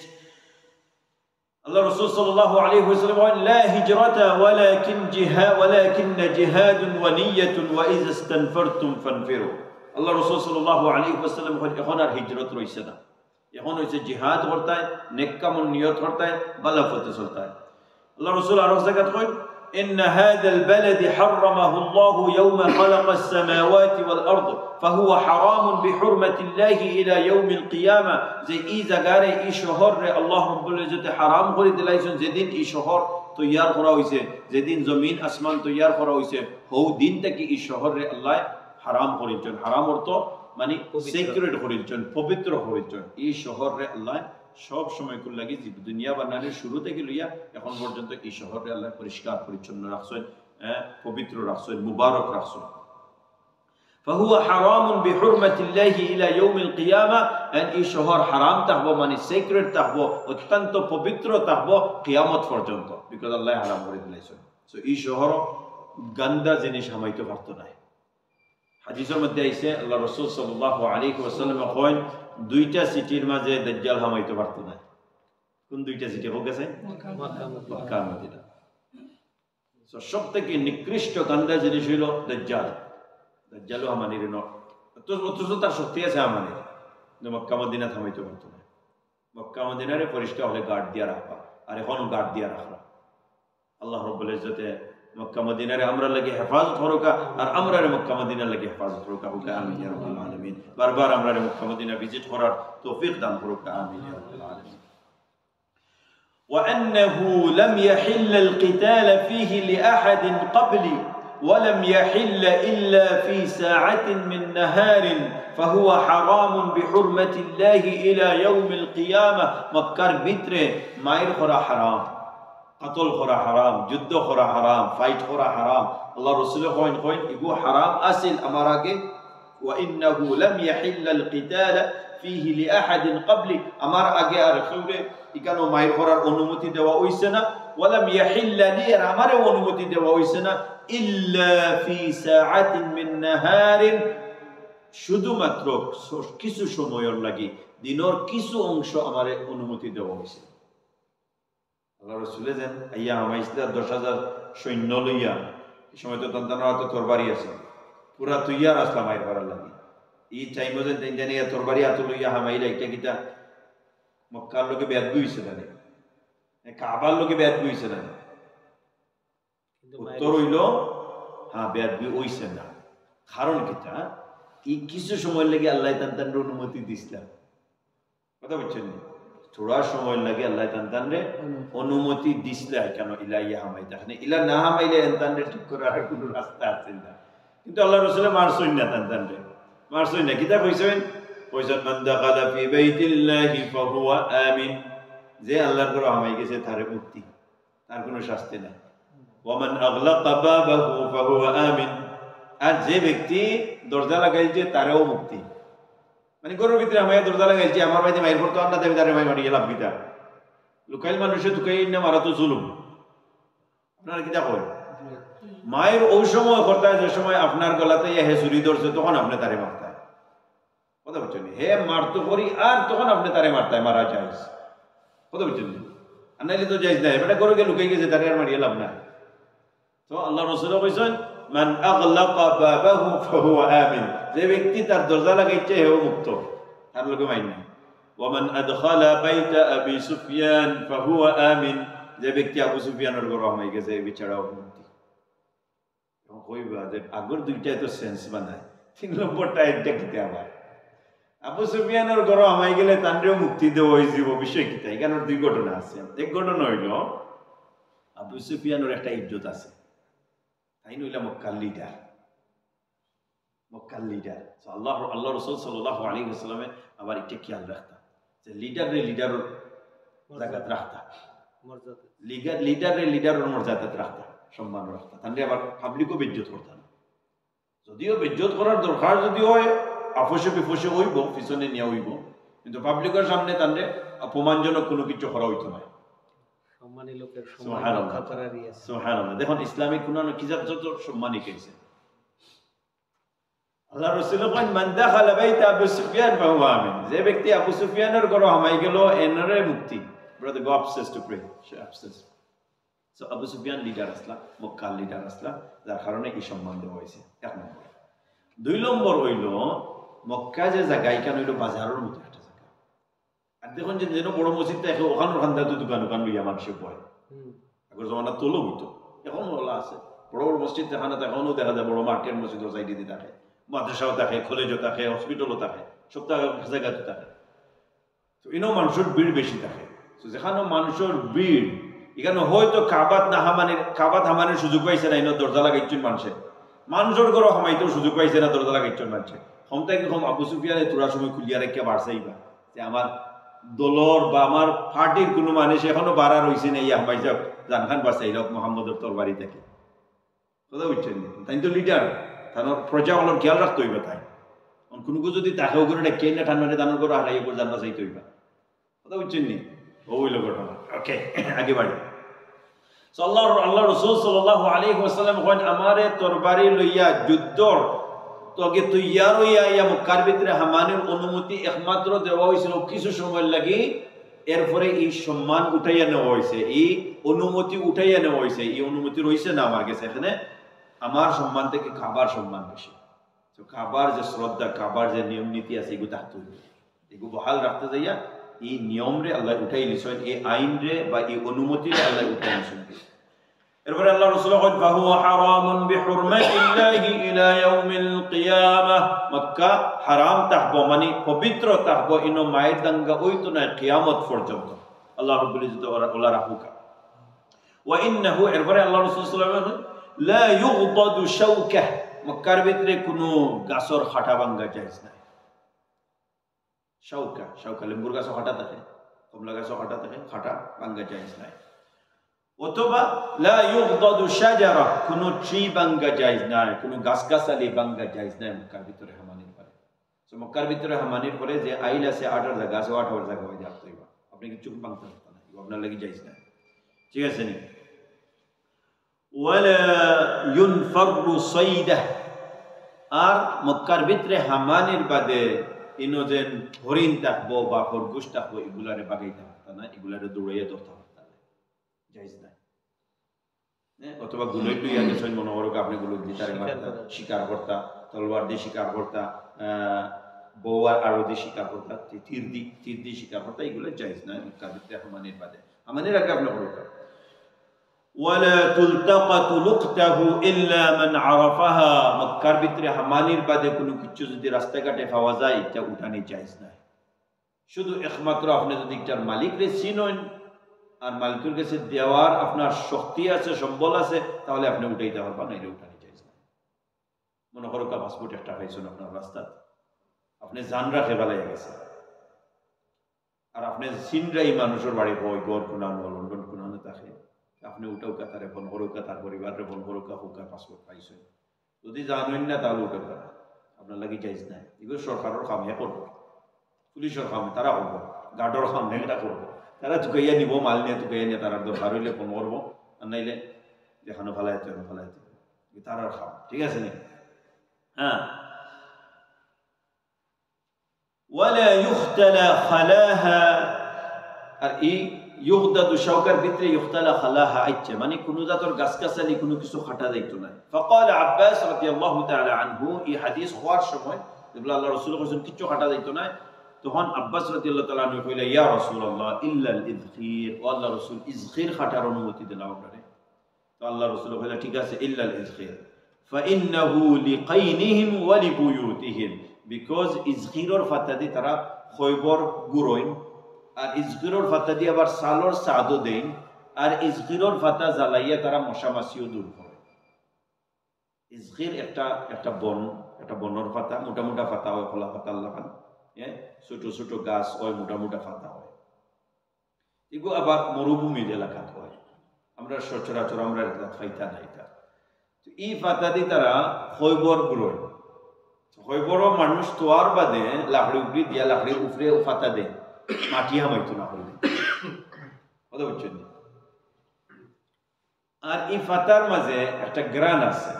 আল্লাহ রাসূল সাল্লাল্লাহু আলাইহি ওয়াসাল্লাম বলেন, লা হিজরাতা ওয়ালাকিন জিহাদুন ওয়া নিয়্যাতুন ওয়া ইযা ইসতানফারতুম ফানফিরু। আল্লাহ রাসূল সাল্লাল্লাহু আলাইহি ওয়াসাল্লাম বলেন, এখন আর হিজরত রইছে না, এখন হইছে জিহাদ করতে হয়, নেক কাম নিয়ত করতে হয়, ভালো পথে চলতে হয়। আল্লাহ রাসূল আরো জায়গায় কইন, إن هذا البلد حرمه الله يوم خلق السماوات والأرض فهو حرام بحرمة الله إلى يوم القيامة. زي إذا قال إي شهر الله رب العزة حرام করে দিলাইছেন, যেদিন এই শহর তৈয়ার করা হইছে, যেদিন জমিন আসমান তৈয়ার করা হইছে, হৌ দিন থেকে এই শহরে আল্লাহ হারাম করেছেন। হারাম অর্থ মানে সিক্রেট করেছেন, পবিত্র করেছেন। এই শহরে আল্লাহ সব সময় কুল লাগি দুনিয়া বানানোর শুরু থেকে লইয়া এখন পর্যন্ত এই শহরে আল্লাহ পরিষ্কার পরিচ্ছন্ন রাখছেন, পবিত্র রাখছেন, মুবারক রাখছেন। ফাহুয়া হারামুন বিহুরমাতিল্লাহি ইলা ইয়াউমিল কিয়ামা, এই শহর হারাম থাকবো মানে সিক্রেট থাকবো, অত্যন্ত পবিত্র থাকবো কিয়ামত পর্যন্ত, বিকজ আল্লাহ হারাম করে দিয়েছেন। সো এই শহর গান্দা জিনিস হামাইতে পারতো না। হাদিসের মধ্যে আইছে আল্লাহ রাসূল সাল্লাল্লাহু আলাইহি ওয়াসাল্লাম কইন, দুইটা সিটির মাঝে দাজ্জাল হামাইতে পারতো না। কোন দুইটা সিটি? হোক গেছে মক্কা মদিনা। সো সবথেকে নিকৃষ্ট গান্দা জিনিস হইল দাজ্জাল। দাজ্জালও হামানির নয়, অথচ তার শক্তি আছে হামানির, কিন্তু মক্কা মদিনা থামাইতে পারতো না। মক্কা মদিনারে পরিষ্কার হলে গার্ড দিয়া রাখবা, আর এখন গার্ড দিয়া রাখবা। আল্লাহ রাব্বুল ইজ্জতে মক্কা মদিনারে আমরা লাগি হেফাজত হরকা, আর আমরা মক্কা মদিনার লাগি হেফাজত হরকা। হুকা আমিন ইয়া রাব্বাল আলামিন। বারবার আমরা মক্কা মদিনা ভিজিট করার তৌফিক দান করুকা। আমিন ইয়া রাব্বাল আলামিন। وأنه لم يحل القتال فيه لأحد قبلي ولم يحل إلا في ساعة من نهار فهو حرام بحرمة الله إلى يوم القيامة. مكر بيتره ماير خرا حرام، قتل خرا حرام، جد خرا حرام، فايت خرا حرام. الله رسوله خوين يقول حرام أصل أمراك. وإنه لم يحل القتال فيه لأحد قبلي، أمر أجي أرخوه ইকানো মায়ের করার অনুমতি দেওয়া হইছে না। ওয়ালাম ইয়াহিল্লা লি, আর আমারে অনুমতি দেওয়া হইছে না, ইল্লা ফি সাআতিন মিন নাহারিন, শুধুমাত্র কিছু সময়ের লাগি, দিনের কিছু অংশ আমারে অনুমতি দেওয়া হইছে। আল্লাহ রাসূল যেন আইয়া হামাইছলা 10,000 সৈন্য লইয়া, এই সময় তো তান্তানোর হাতে তরবারি আছে, পুরা তৈয়ার আসলা মায়ের করার লাগি। এই টাইমে যে জানি তরবারি হাতে লইয়া হামাইলা, এটা কিতা মক্কার লোকে বেয়াদবি হইছে না, কাবার লোকে বেয়াদবি হইছে না? উত্তর হইল হ্যাঁ, বেয়াদবি হইছে না। কারণ কিতা, এই কিছু সময় লাগে আল্লাহ তান্তানরে অনুমতি দিছিলাম। কথা বলছেন, থোড়া সময় লাগে আল্লাহ তান্তানরে অনুমতি দিছিলা। কেন? ইলা ইয়া হামাইতা, ইলা না হামাইলে এনতানরে ঠিক করার কোনো রাস্তা আছে না। কিন্তু আল্লাহ রাসূল মারছই না, তান্তানরে মারছই না। কিতা কইছেন? মান দাখালা ফি বাইতিল্লাহি ফাহুয়া আমিন, যে আল্লাহর ঘরে হামাই গেছে তার মুক্তি, তার কোনো শাস্তি নাই। ওয়া মান আগলাকা বাবাহু ফাহুয়া আমিন, আর যে ব্যক্তি দরজা লাগাইছে তারও মুক্তি। মানে ঘরের ভিতরে হামাই দরজা লাগাইছে, আমার বাড়িতে মাইর পড়তো না, দেবে তারে মাই মারি গেলাম কিতা। লুকাইল মানুষে তুকাই না মারা তো জুলুম। আপনারা কিতা কয়? মায়ের ওই সময় করতে, যে সময় আপনার গলাতে হে চুরি ধরছে, তখন আপনি তারে মারতে। কথা কথা বুঝছেন হে মারতো করি আর তখন আপনি তারে মারতায় মারা যায় কথা বুঝছেন আর নাইলে তো যাইজ নাই এটা করে লুকাই গেছে তারে আর মারিয়ে লাভ নাই তো আল্লাহ রাসূল কইছেন মান আগলাকা বাবাহু ফাহুয়া আমিন যে ব্যক্তি তার দরজা লাগাইছে হেও মুক্ত তার লগে মাইন নাই ওয়া মান আদখালা বাইতা আবি সুফিয়ান ফাহুয়া আমিন যে ব্যক্তি আবু সুফিয়ানের ঘর আমাই গেছে বিছাড়াও মুক্তি এখন কইবা যে আগর দুইটাই তো সেন্স বানায় তিন নম্বরটা একটা কিতে আবার আবু সুফিয়ানের ঘর আমাই গেলে তানরেও মুক্তি দেওয়া হয়েছে বিষয় কিতা এখানে দুই ঘটনা আছে এক ঘটনা হইল আবু সুফিয়ানের একটা ইজ্জত আছে তাই নইলা মক্কার লিডার আল্লাহ রাসূল সাল্লাল্লাহু আলাইহি ওয়াসাল্লামে আবার এটা খেয়াল রাখতা যে লিডারের জায়গাত রাখতা লিডারের মর্যাদাত রাখতা সম্মান রাখতা তাহলে আবার পাবলিকও বেজ্জত করতা না যদিও বেজ্জত করার দরকার যদি হয় আপসে বিপসে হইব পিছনে নিয়ে হইব কিন্তু পাবলিকের সামনে তাহলে অপমানজনক কোনো কিছু করা হইতো না দেখুন ইসলামিক কোন কিতাব যত সম্মানী কেছে আল্লাহ রাসূল বলেন মান দাখালা বাইতা আবু সুফিয়ান ফাহুয়া আমিন যে ব্যক্তি আবু সুফিয়ানের ঘরে হামাই গেল এনরে মুক্তি brother go upstage to pray upstage so Abu Sufyan leader আসলা মক্কার লিডার আসলা যার কারণে এই সম্মান দেওয়া হয়েছে এক নম্বর দুই নম্বর হইল মক্কা যে জায়গা এখানে হইল বাজারের মতো একটা জায়গা আর দেখুন যে যেন বড় মসজিদ থাকে ওখানে দোকান লইয়া মানুষে বয় আগের জমানা তোলো হইতো এখন ওলা আছে বড় বড় মসজিদ দেখানো এখনো দেখা যায় বড় মার্কেট মসজিদও সাইডে দিয়ে থাকে মাদ্রাসাও থাকে কলেজও থাকে হসপিটালও থাকে সব জায়গাতে থাকে তো এনেও মানুষের ভিড় বেশি থাকে তো যেখানে মানুষের ভিড় এখানে হয়তো কাবাত হামানের সুযোগ পাইছে না এনেও দরজা লাগাইছেন মানুষের ঘরও হামাইতেও সুযোগ পাইছে না দরজা লাগাইছেন মানুষে ক্ষমতা কিরকম আবু সুফিয়ানে তোরা সময় খুলিয়া রেখে বাড়ছেই বা যে আমার দলর বা আমার পার্টির কোনো মানুষ এখনো বাড়া রয়েছে না ইয়া হামাই যাক জানখান বাড়ছে রক মোহাম্মদের তরবারি থেকে কথা বুঝছেন তাই তো লিডার তার প্রজাগুলোর খেয়াল রাখতে হইবে তাই কোনো যদি তাকেও করে ডেকে না ঠান্ডারে দানোর করে হারাই করে জানবা চাইতে হইবা কথা বুঝছেন নি ওইল ঘটনা ওকে আগে বাড়ি আল্লাহ রাসূল সাল্লাল্লাহু আলাইহি ওয়াসাল্লাম কইন আমারে তরবারি লইয়া যুদ্ধর তোকে তৈয়ার হইয়া ইয়া মক্কার ভিতরে হামানের অনুমতি একমাত্র দেওয়া হয়েছিল কিছু সময় লাগি এরপরে এই সম্মান উঠাইয়া নেওয়া হয়েছে এই অনুমতি উঠাইয়া নেওয়া হয়েছে এই অনুমতি রয়েছে না আমার কাছে এখানে আমার সম্মান থেকে কাবার সম্মান বেশি তো কাবার যে শ্রদ্ধা কাবার যে নিয়ম নীতি আছে এগুলো থাকতে হইবে এগুলো বহাল রাখতে যাইয়া এই নিয়ম রে আল্লাহ উঠাই নিছেন এই আইন রে বা এই অনুমতি রে আল্লাহ উঠাই নিছেন এরপরে আল্লাহ রাসূল কইন ফাহুয়া হারামুন বিহুরমাতিল্লাহি ইলা ইয়াউমিল কিয়ামাহ মক্কা হারাম তাহবো মানে পবিত্র তাহবো ইনো মায়ের দাঙ্গা হইতো না কিয়ামত পর্যন্ত আল্লাহ রাব্বুল ইজ্জত ওলা রাখুকা ওয়া ইন্নাহু এরপরে আল্লাহ রাসূল সাল্লাল্লাহু আলাইহি ওয়াসাল্লাম লা ইউগদাদু শাওকাহ মক্কার ভিতরে কোনো গাছর খাটা ভাঙ্গা জায়েজ নাই শাওকা লেম্বুর গাছও খাটা থাকে কমলা গাছও খাটা থাকে খাটা ভাঙ্গা জায়েজ নাই অথবা লা ইউগদাদু শাজারা কোনো ট্রি ভাঙ্গা জায়েজ নাই কোনো গাছগাছালি ভাঙ্গা জায়েজ নাই মক্কার ভিতরে হামানির পরে তো মক্কার ভিতরে হামানির পরে যে আইল আছে 8 জায়গা আছে 8 জায়গা হয়ে যাবে আপনি কিছু ভাঙতে পারতেন না আপনার লাগি জায়েজ নাই ঠিক আছে নি ওয়ালা ইউনফারু সাইদা আর মক্কার ভিতরে হামানির বাদে ইনো যে হরিণ থাকবো বা খরগোশ থাকবো এগুলারে বাগাইতে পারত না এগুলারে দৌড়াইয়া ধরতে পারত না জায়েজ নাই অথবা গুলোই টুইয়া গেছেন মনে করো আপনি গুলো দিতারে মারতা শিকার করতা তলোয়ার দিয়ে শিকার করতা বউয়ার আরো দিয়ে শিকার করতা তীর দিয়ে শিকার করতা এগুলো জায়েজ নাই মক্কার ভিতরে হামানির বাদে হামানির আগে আপনি করো ওয়ালা তুলতাকাতু লুকতাহু ইল্লা মান আরাফাহা মক্কার ভিতরে হামানির বাদে কোনো কিছু যদি রাস্তাঘাটে পাওয়া যায় এটা উঠানি জায়েজ নাই শুধু একমাত্র আপনি যদি একটার মালিকরে চিনেন আর মালিকের কাছে দেওয়ার আপনার শক্তি আছে সম্বল আছে তাহলে আপনি উঠাইতে পারবেন নাইলে উঠানি জায়েজ নাই মনে করো পাসপোর্ট একটা পাইছেন আপনার রাস্তায় আপনি জান রাখে বেলায় গেছে আর আপনি চিনরাই মানুষের বাড়ি বই গড় কোনানো লন্ডন কোনানো থাকে আপনি উঠাউকা তারে ফোন করুকা তার পরিবারে ফোন করুকা হুকা পাসপোর্ট পাইছেন যদি জানেন না তাহলে উঠাউকা আপনার লাগি জায়েজ নাই এগুলো সরকারের কাম হে করবো পুলিশের কাম তারা করবো গার্ডের কাম এটা করবো তারা টুকাইয়া নিব মাল নিয়ে টুকাইয়া নিয়ে তারা দরকার হইলে ফোন করবো আর নাইলে যেখানে ফালাইতে তারার খাম ঠিক আছে নি হ্যাঁ ওয়ালা ইউখতালা খালাহা। আর এই ইউগদাদু শাওকার ভিতরে ইউখতালা খালাহা আইছে মানে কোন জাতর গাছগাছালি কোনো কিছু কাটা যাইত না। ফাকাল আব্বাস রাদিয়াল্লাহু তাআলা আনহু, এই হাদিস হওয়ার সময় যেগুলো আল্লাহ রাসূল বলেছেন কিছু কাটা যাইত না, তখন আব্বাস রাদিয়াল্লাহু তাআলা আনহু কইলা, ইয়া রাসূলুল্লাহ ইল্লা আল ইযখির, ও আল্লাহ রাসূল ইযখির কাটার অনুমতি দিন আপনারে। তো আল্লাহ রাসূল কইলা ঠিক আছে, ইল্লা আল ইযখির ফাইন্নাহু লিকাইনিহিম ওয়া লিবুয়ুতিহিম, বিকজ ইযখিরর ফাতাদি তারা খয়বর গুরইন, আর ইজগিরর ফাতা দিয়ে আবার সালর সাদও দেন, আর ইজগিরর ফাতা জ্বালাইয়া তারা মশামাছিও দূর করে। ইজগির একটা বনর ফাতা, মোটা মোটা ফাতা হয়, খোলা ফাতা লাগান, ছোট ছোট গাছ হয়, মোটা মোটা ফাতা হয়। এগুলো আবার মরুভূমির এলাকাত হয়, আমরা সচরাচর আমরা ফাইতা নাই। তো এই ফাতা দিয়ে তারা খৈবর গুড়োয়, খৈবরও মানুষ তোয়ার বাদে লাকড়ি উপরি দিয়া লাকড়ির উপরে ফাতা দেয়, মাটি হামাইতো না করলে কথা বুঝছেন। আর এই ফাতার মাঝে একটা গ্রান আছে,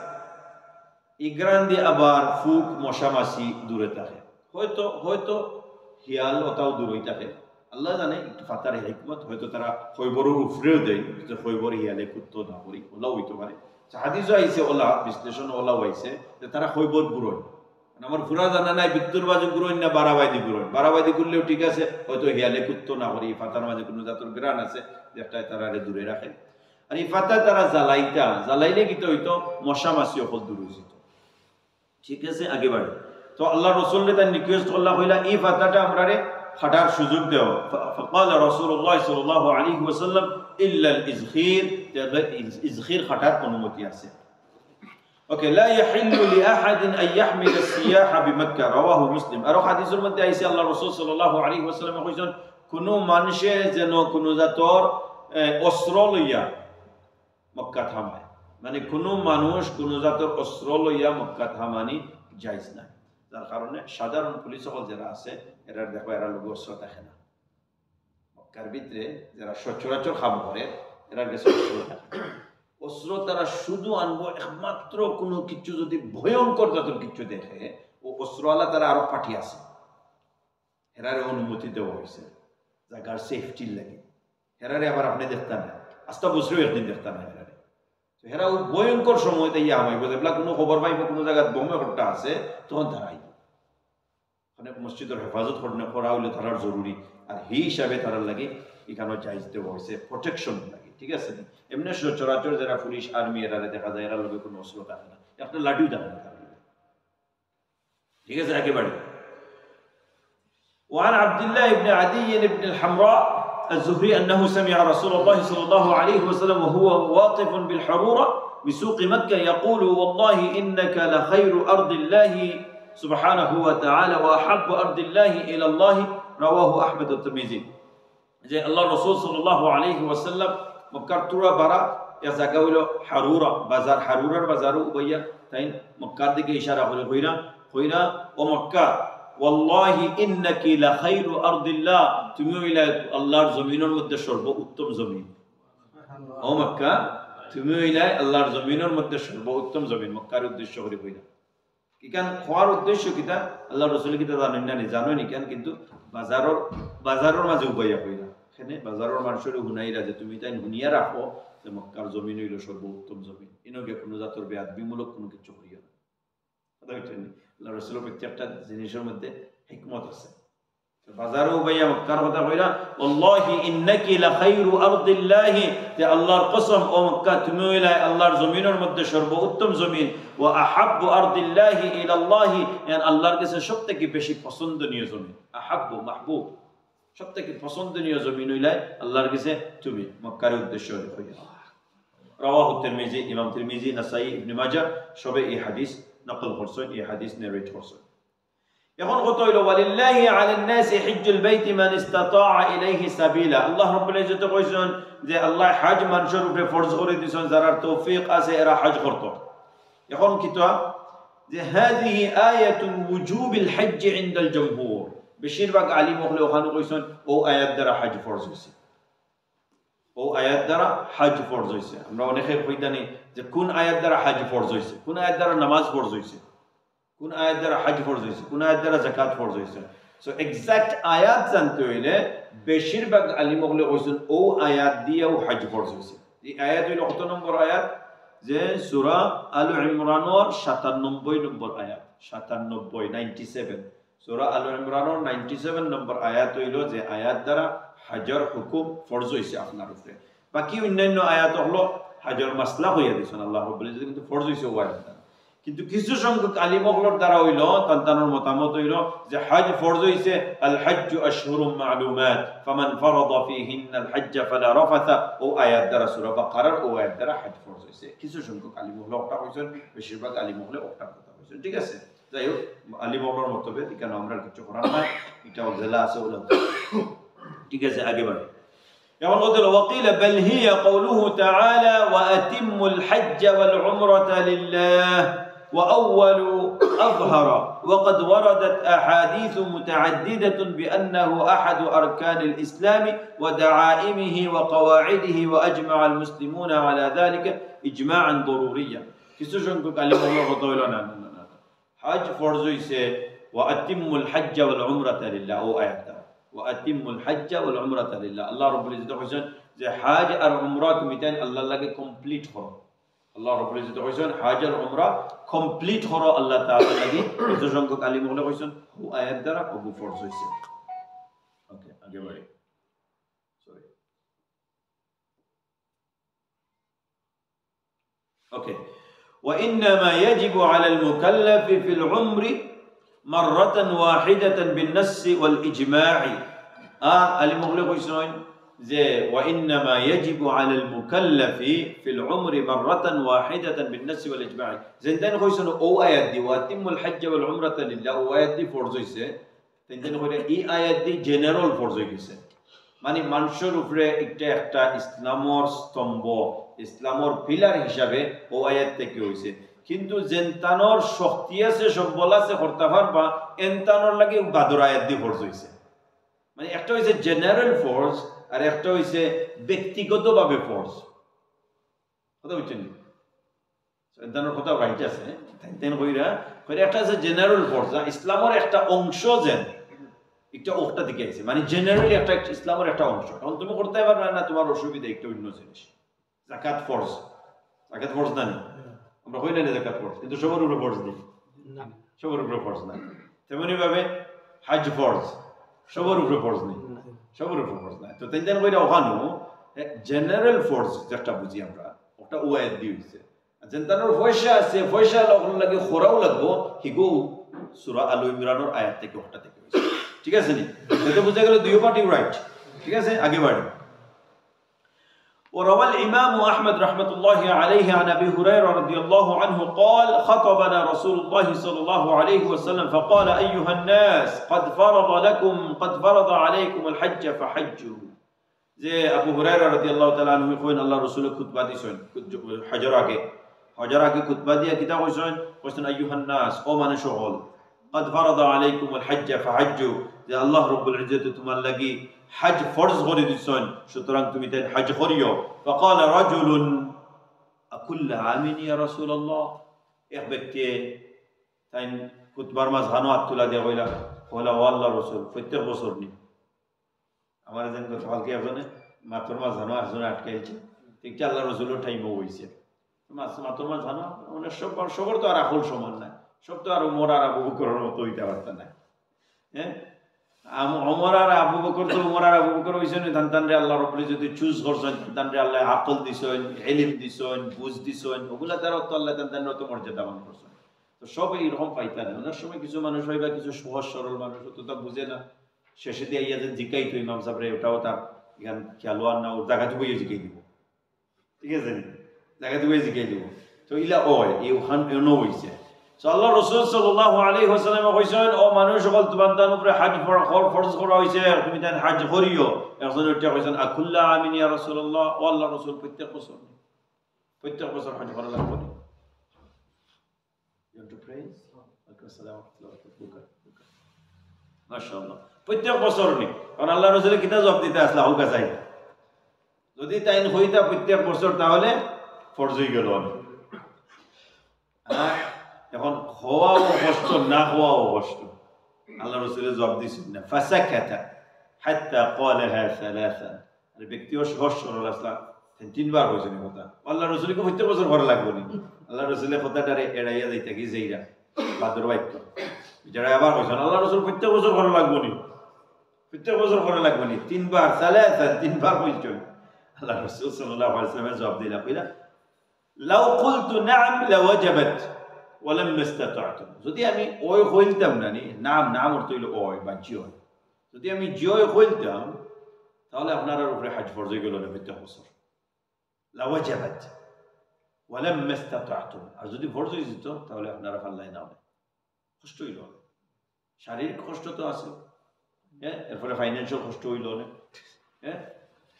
এই গ্রান দিয়ে আবার ফুক মশামাছি দূরে থাকে, হয়তো হিয়াল ওটাও দূরে থাকে, আল্লাহ জানে। একটু ফাতার হিকমত, হয়তো তারা খৈবরের উপরেও দেয় যে খৈবর হিয়ালে কুত্তো না করি, ওলাও হইতে পারে। হাদিসও আইছে, ওলা বিশ্লেষণ ওলাও আইছে যে তারা খৈবর বুড়োয়। আমার পুরা জানা নাই বিদ্যুর বাজু গুরোয় না বারাবাইদি গুরোয়, বারাবাইদি করলেও ঠিক আছে, হয়তো হিয়ালে কুত্তো না করি, ফাতার মাঝে কোনো জাতর গ্রান আছে যেটা তারা দূরে রাখে। আর এই ফাতা তারা জ্বালাইলে কিন্তু হইতো মশা মাছি অকল দূর হয়েছিল। ঠিক আছে, আগে বাড়ি। তো আল্লাহ রসুল্লে তার রিকোয়েস্ট করলা হইলা এই ফাতাটা আমরা খাটার সুযোগ দেওয়া। ফাকাল রাসূলুল্লাহ সাল্লাল্লাহু আলাইহি ওয়াসাল্লাম ইল্লা আল ইযখির, ইযখির খাটার অনুমতি আছে। ওকে, লা ইয়াহিল্লু লিআহাদিন আন ইয়াহমিলা আস-সিয়াহা বিমক্কা, রাওয়াহু মুসলিম। আর হাদিসের মধ্যে আইছে আল্লাহ রাসূল সাল্লাল্লাহু আলাইহি ওয়াসাল্লাম কইছেন কোন মানুষে যেন কোন জাতর অস্ত্র লইয়া মক্কা থামায়, মানে কোন মানুষ কোন জাতর অস্ত্র লইয়া মক্কা থামানি জায়েজ না। যার কারণে সাধারণ পুলিশ সকল যারা আছে এরা দেখো এরা লোক অস্ত্র থাকে না, মক্কার ভিতরে যারা সচরাচর খাম করে এরা গেছে অস্ত্র থাকে। অস্ত্র তারা শুধু আনবো একমাত্র কোনো কিছু যদি ভয়ঙ্কর জাতের কিছু দেখে, ও অস্ত্রওয়ালা তারা আরো পাঠি আছে, হেরারে অনুমতি দেওয়া হয়েছে জায়গার সেফটির লাগে। হেরারে আবার আপনি দেখতেন না, আস্তা বছরেও একদিন দেখতেন না হেরারে। হেরা ও ভয়ঙ্কর সময়তে ইয়ে আমাইব, যেগুলা কোনো খবর পাইব কোনো জায়গায় বোমে ঘটনা আছে, তখন তারা আইব। মানে মসজিদের হেফাজত করা হইলে তারার জরুরি, আর সেই হিসাবে তারার লাগে এখানে জায়জ দেওয়া হয়েছে, প্রোটেকশন লাগে। ঠিক আছে, এমনি সচরাচর যারা পুলিশ আর্মি এরা দেখা যায় এরা লোকে কোনো অস্ত্র থাকে না, আপনার লাঠিও থাকে না। ঠিক আছে, একেবারে। وعن عبد الله بن عدي بن الحمراء الزهري أنه سمع رسول الله صلى الله عليه وسلم وهو واقف بالحرورة بسوق مكة يقول والله إنك لخير أرض الله سبحانه وتعالى وأحب أرض الله إلى الله رواه أحمد الترمذي। যে আল্লাহ রাসূল সাল্লাল্লাহু আলাইহি ওয়াসাল্লাম মক্কার তুরা বারা এ জায়গা হইল হারুরা বাজার, হারুরার বাজারও উবাইয়া তাই মক্কার দিকে ইশারা করে কইরা ও মক্কা ওয়াল্লাহি ইন্নাকি লাখাইরু আরদিল্লাহ, তুমি হইলা আল্লাহর জমিনের মধ্যে সর্বোত্তম জমিন। ও মক্কা, তুমি হইলা আল্লাহর জমিনের মধ্যে সর্বোত্তম জমিন। মক্কার উদ্দেশ্য করে কইরা কিকান খোয়ার উদ্দেশ্য কিতা আল্লাহ রাসূল কিতা জানেন না, জানোই নি কেন, কিন্তু বাজারের মাঝে উবাইয়া কইরা এখানে বাজারের মানুষের হুনাইরা যে তুমি তাই হুনিয়া রাখো যে মক্কার জমিন হইল সর্বোত্তম জমিন, ইনকে কোনো জাতর বেয়াদবিমূলক কোনো কিছু করিও না। কথা বলছেন আল্লাহ রাসূলের প্রত্যেকটা জিনিসের মধ্যে হিকমত আছে। বাজারে উবাইয়া মক্কার কথা কইরা ওয়াল্লাহি ইন্নাকি লাখাইরু আরদিল্লাহি, যে আল্লাহর কসম ও মক্কা তুমি হইলা আল্লাহর জমিনের মধ্যে সর্বোত্তম জমিন। ওয়া আহাব্বু আরদিল্লাহি ইলাল্লাহি, আল্লাহর কাছে সবথেকে বেশি পছন্দনীয় জমিন। আহাব্বু মাহবুব, সবথেকে পছন্দনীয় জমিন হইলা আল্লাহর কাছে তুমি, মক্কার উদ্দেশ্য হইলা। রাওয়াহু তিরমিজি, ইমাম তিরমিজি, নাসাই, ইবনে মাজাহ সবে এই হাদিস নকল করছেন, এই হাদিস নারেট করছেন। এখন কত হইল ওয়ালিল্লাহি আলান নাসি হিজ্জুল বাইতি মান ইসতাতাআ ইলাইহি সাবিলা। আল্লাহ রাব্বুল ইজ্জত কইছেন যে আল্লাহ হজ মানুষের উপরে ফরজ করে দিয়েছেন যারা তৌফিক আছে এরা হজ করত। এখন কিতা যে হাযিহি আয়াতু ওয়ুজুবিল হজ্জ ইনদাল জামহুর, বেশিরভাগ আলিম হলে ওখানে কইছেন ও আয়াত দ্বারা হজ ফরজ হইছে, ও আয়াত দ্বারা হজ ফরজ হইছে। আমরা অনেকে কইতানি যে কোন আয়াত দ্বারা হজ ফরজ হইছে, কোন আয়াত দ্বারা নামাজ ফরজ হইছে, কোন আয়াত দ্বারা হজ ফরজ হইছে, কোন আয়াত দ্বারা যাকাত ফরজ হইছে। সো এক্সাক্ট আয়াত জানতে হইলে বেশিরভাগ আলিম হলে কইছেন ও আয়াত দিয়েও হজ ফরজ হয়েছে। এই আয়াত হইল কত নম্বর আয়াত? যে সূরা আল ইমরানের 97 নম্বর আয়াত, 97 97 সূরা আল ইমরানের 97 নম্বর আয়াত হইল যে আয়াত দ্বারা হজের হুকুম ফরজ হয়েছে আপনার উপরে। বাকি অন্যান্য আয়াত হলো হজের মাসলা হইয়া দিয়েছেন আল্লাহ রাব্বুল ইজ্জত, কিন্তু ফরজ হয়েছে ও আয়াত দ্বারা। কিন্তু কিছু সংখ্যক আলিমগুলোর দ্বারা হইল তান্তানোর মতামত হইল যে হজ ফরজ হইছে আল হজ্জু আশহুরুম মা'লুমাত ফামান ফারাদা ফীহিন্না আল হজ্জ ফালা রাফাথা ও আয়াত দ্বারা সূরা বাকারার ও আয়াত দ্বারা হজ ফরজ হইছে। কিছু সংখ্যক আলিমগুলো ওটা কইছেন, বেশিরভাগ আলিমগুলো ওটা কথা কইছেন। ঠিক আছে, যাই হোক আলিমগুলোর মতভেদ, কেন আমরা কিছু করার নাই, এটা জেলা আছে ওলা। ঠিক আছে, আগে বাড়ি। যেমন বলতে ওয়াকিল বাল হিয়া কওলুহু তাআলা ওয়া আতিম্মুল হজ্জ ওয়াল উমরাতা লিল্লাহ وأول أظهر وقد وردت أحاديث متعددة بأنه أحد أركان الإسلام ودعائمه وقواعده وأجمع المسلمون على ذلك إجماعا ضروريا. কিছু সংখ্যক আলিম কথা হইল না হজ ফরজ হইছে ওয়াতিম্মুল হজ্জ ওয়াল উমরাতা লিল্লাহ ও আয়াত ওয়াতিম্মুল হজ্জ ওয়াল উমরাতা লিল্লাহ। আল্লাহ রাব্বুল ইজ্জত কইছেন যে হজ আর উমরা তুমি তাই আল্লাহর লাগে কমপ্লিট করো। আল্লাহ রাব্বুল ইজ্জত কইছেন হজ আর উমরা কমপ্লিট করো আল্লাহ তাআলা লাগি। কিছু সংখ্যক আলিম হলে কইছেন ও আয়াত দ্বারা ওগু ফরজ হইছে। ওকে, আগে বাড়ি। সরি, ওকে। وإنما يجب على المكلف في العمر مرة واحدة بالنص والإجماع. আলিম হলে কইছেন যে وإنما يجب على المكلف في العمر مرة واحدة بالنص والإجماع. زندان কইছেন ও আয়াত দি وأتم الحج والعمرة لله ও আয়াত দি ফরজ হইছে। তিনজন কইরা এই আয়াত দি জেনারেল ফরজ হই গেছে, মানে মানুষের উপরে একটা ইসলামর স্তম্ভ, ইসলামর পিলার হিসাবে ও আয়াত থেকে হইছে। কিন্তু জেনতানোর শক্তি আছে, সম্বল আছে, করতে পারবা এনতানোর লাগে বাদর আয়াত দি ফরজ হইছে। মানে একটা হইছে জেনারেল ফোর্স আর একটা হইছে ব্যক্তিগতভাবে ফোর্স। কথা বুঝছেন? এনতানোর কথা রাইট আছে, তেন কইরা একটা আছে জেনারেল ফোর্স, ইসলামের একটা অংশ, যেন একটা ওটা দিকে আছে, মানে জেনারেলি একটা ইসলামের একটা অংশ। এখন তুমি করতে পারবে না, তোমার অসুবিধা একটা অন্য জিনিস। যাকাত ফরজ, যাকাত ফরজ না নি? আমরা কই না যাকাত ফরজ, কিন্তু সবার উপরে ফরজ নেই, সবার উপরে ফরজ না। তেমনি ভাবে হজ ফরজ, সবার উপরে ফরজ নেই, সবার উপরে ফরজ নাই। তো তেন কইরা ওখানো জেনারেল ফরজ যেটা বুঝি আমরা, ওটা ও আয়াত দিয়ে হইছে। জেনতানোর পয়সা আছে, পয়সা লাগে খোরাও লাগবো, হিগো সূরা আল ইমরানের আয়াত থেকে ওটা থেকে হইছে। ঠিক আছে নি? এটা বুঝা গেল দুই পার্টি রাইট। ঠিক আছে, আগে বাড়ি। وروى الإمام أحمد رحمة الله عليه عن أبي هريرة رضي الله عنه قال خطبنا رسول الله صلى الله عليه وسلم فقال أيها الناس قد فرض عليكم الحج فحجوا. যে আবু হুরায়রা রাদিয়াল্লাহু তাআলা আনহু কইন আল্লাহ রাসূল খুতবা দিছেন হজের আগে খুতবা দিয়া কিতা কইছেন আইয়ুহান নাস, ও মানুষ সকল, قد فرض عليكم الحج فحجوا, যে আল্লাহ রাব্বুল ইজ্জত তোমার লাগি হজ ফরজ করে দিছেন, সুতরাং তুমি তাই হজ করিও। فقال رجل أكل عام يا رسول الله, এক ব্যক্তি তাই খুতবার মাঝখানে হাত তুলা দিয়া কইলা ও আল্লাহর রাসূল প্রত্যেক বছর নি আমার যেন কালকে একজনে মাতর মাঝখানে একজনে আটকাইছে, ঠিক আল্লাহর রাসূলের টাইমও হইছে। মাতর মাঝখানে মানে সবার তো আর আকল সমান নাই, সব তো আর ওমর আর আবু বকরের মতো হইতে পারত না। হ্যাঁ, ওমর আর আবু বকর তো ওমর আর আবু বকর হইছেন তানরে আল্লাহ রাব্বুল যদি চুজ করছেন, তানরে আল্লাহ আকল দিছেন, ইলম দিছেন, বুঝ দিছেন, ওগুলা দ্বারা তো আল্লাহ তানরে তো মর্যাদা দান করছেন। তো সব এইরকম পাইতা না। অনেক সময় কিছু মানুষ হইবা কিছু সহজ সরল মানুষ তো তা বুঝে না, শেষে দিয়ে ইয়া যে জিকাই তো ইমাম সাহেবরে ওটাও তার জ্ঞান খেয়াল না, ও জায়গাতে বইয়ে জিকাই দিব। ঠিক আছে, জায়গাতে বইয়ে জিকাই দিব। তো ইলা ওই এই ওখান এনো হইছে। আল্লাহ রাসূল সাল্লাল্লাহু আলাইহি ওয়াসাল্লাম কইছেন, ও মানুষ সকল তোমাদের উপরে হজ ফরজ করা হইছে, তুমি তাই হজ করিও। একজন উঠে কইছেন আকুল্লা আমিন ইয়া রাসূলুল্লাহ, ও আল্লাহর রাসূল প্রত্যেক বছর হজ করা লাগবে। You want to praise? আসসালামু আলাইকুম। মাশাআল্লাহ, প্রত্যেক বছর নি, কারণ আল্লাহর রাসূলের কিতাব জবাব দিতে আসলা হুকা চাই, যদি তাই হইতা প্রত্যেক বছর তাহলে ফরজ হয়ে গেল। এখন হওয়াও কষ্ট, না হওয়াও কষ্ট। আল্লাহ রসুলের জবাব দিয়েছেন না, ফাসাকাতা হাত্তা ক্বালাহা সালাসান। আর ব্যক্তিও সহজ সরল আসলা তিনবার হয়েছে কথা। আল্লাহ রসুলকে প্রত্যেক বছর ঘরে লাগবো নি, আল্লাহ রসুলের কথাটারে এড়াইয়া যাইতে কি যেইরা বাদর বাক্য যারা আবার বলছেন আল্লাহ রসুল প্রত্যেক বছর ঘরে লাগবো নি, প্রত্যেক বছর ঘরে লাগবো নি, তিনবার সালাসান তিনবার বলছেন। আল্লাহ রসুল সাল্লাল্লাহু আলাইহি ওয়াসাল্লামের জবাব দিলা কইলা লাউ কুলতু নাম লাওয়াজাবাত ওয়ালাম মাস্তাতা'তু। যদি আমি ওই কইতাম না নি, নাম অর্থ হইল ওই বা জিও, যদি আমি জিও কইতাম তাহলে আপনার উপরে হজ ফরজ হয়ে গেল না প্রত্যেক বছর, লাওয়াজাবাত ওয়ালাম মাস্তাতা'তু। আর যদি ফরজ হয়ে যেত তাহলে আপনারা পারলাই না, কষ্ট হইল, শারীরিক কষ্ট তো আছে, হ্যাঁ, এরপরে ফাইন্যান্সিয়াল কষ্ট হইল না, হ্যাঁ।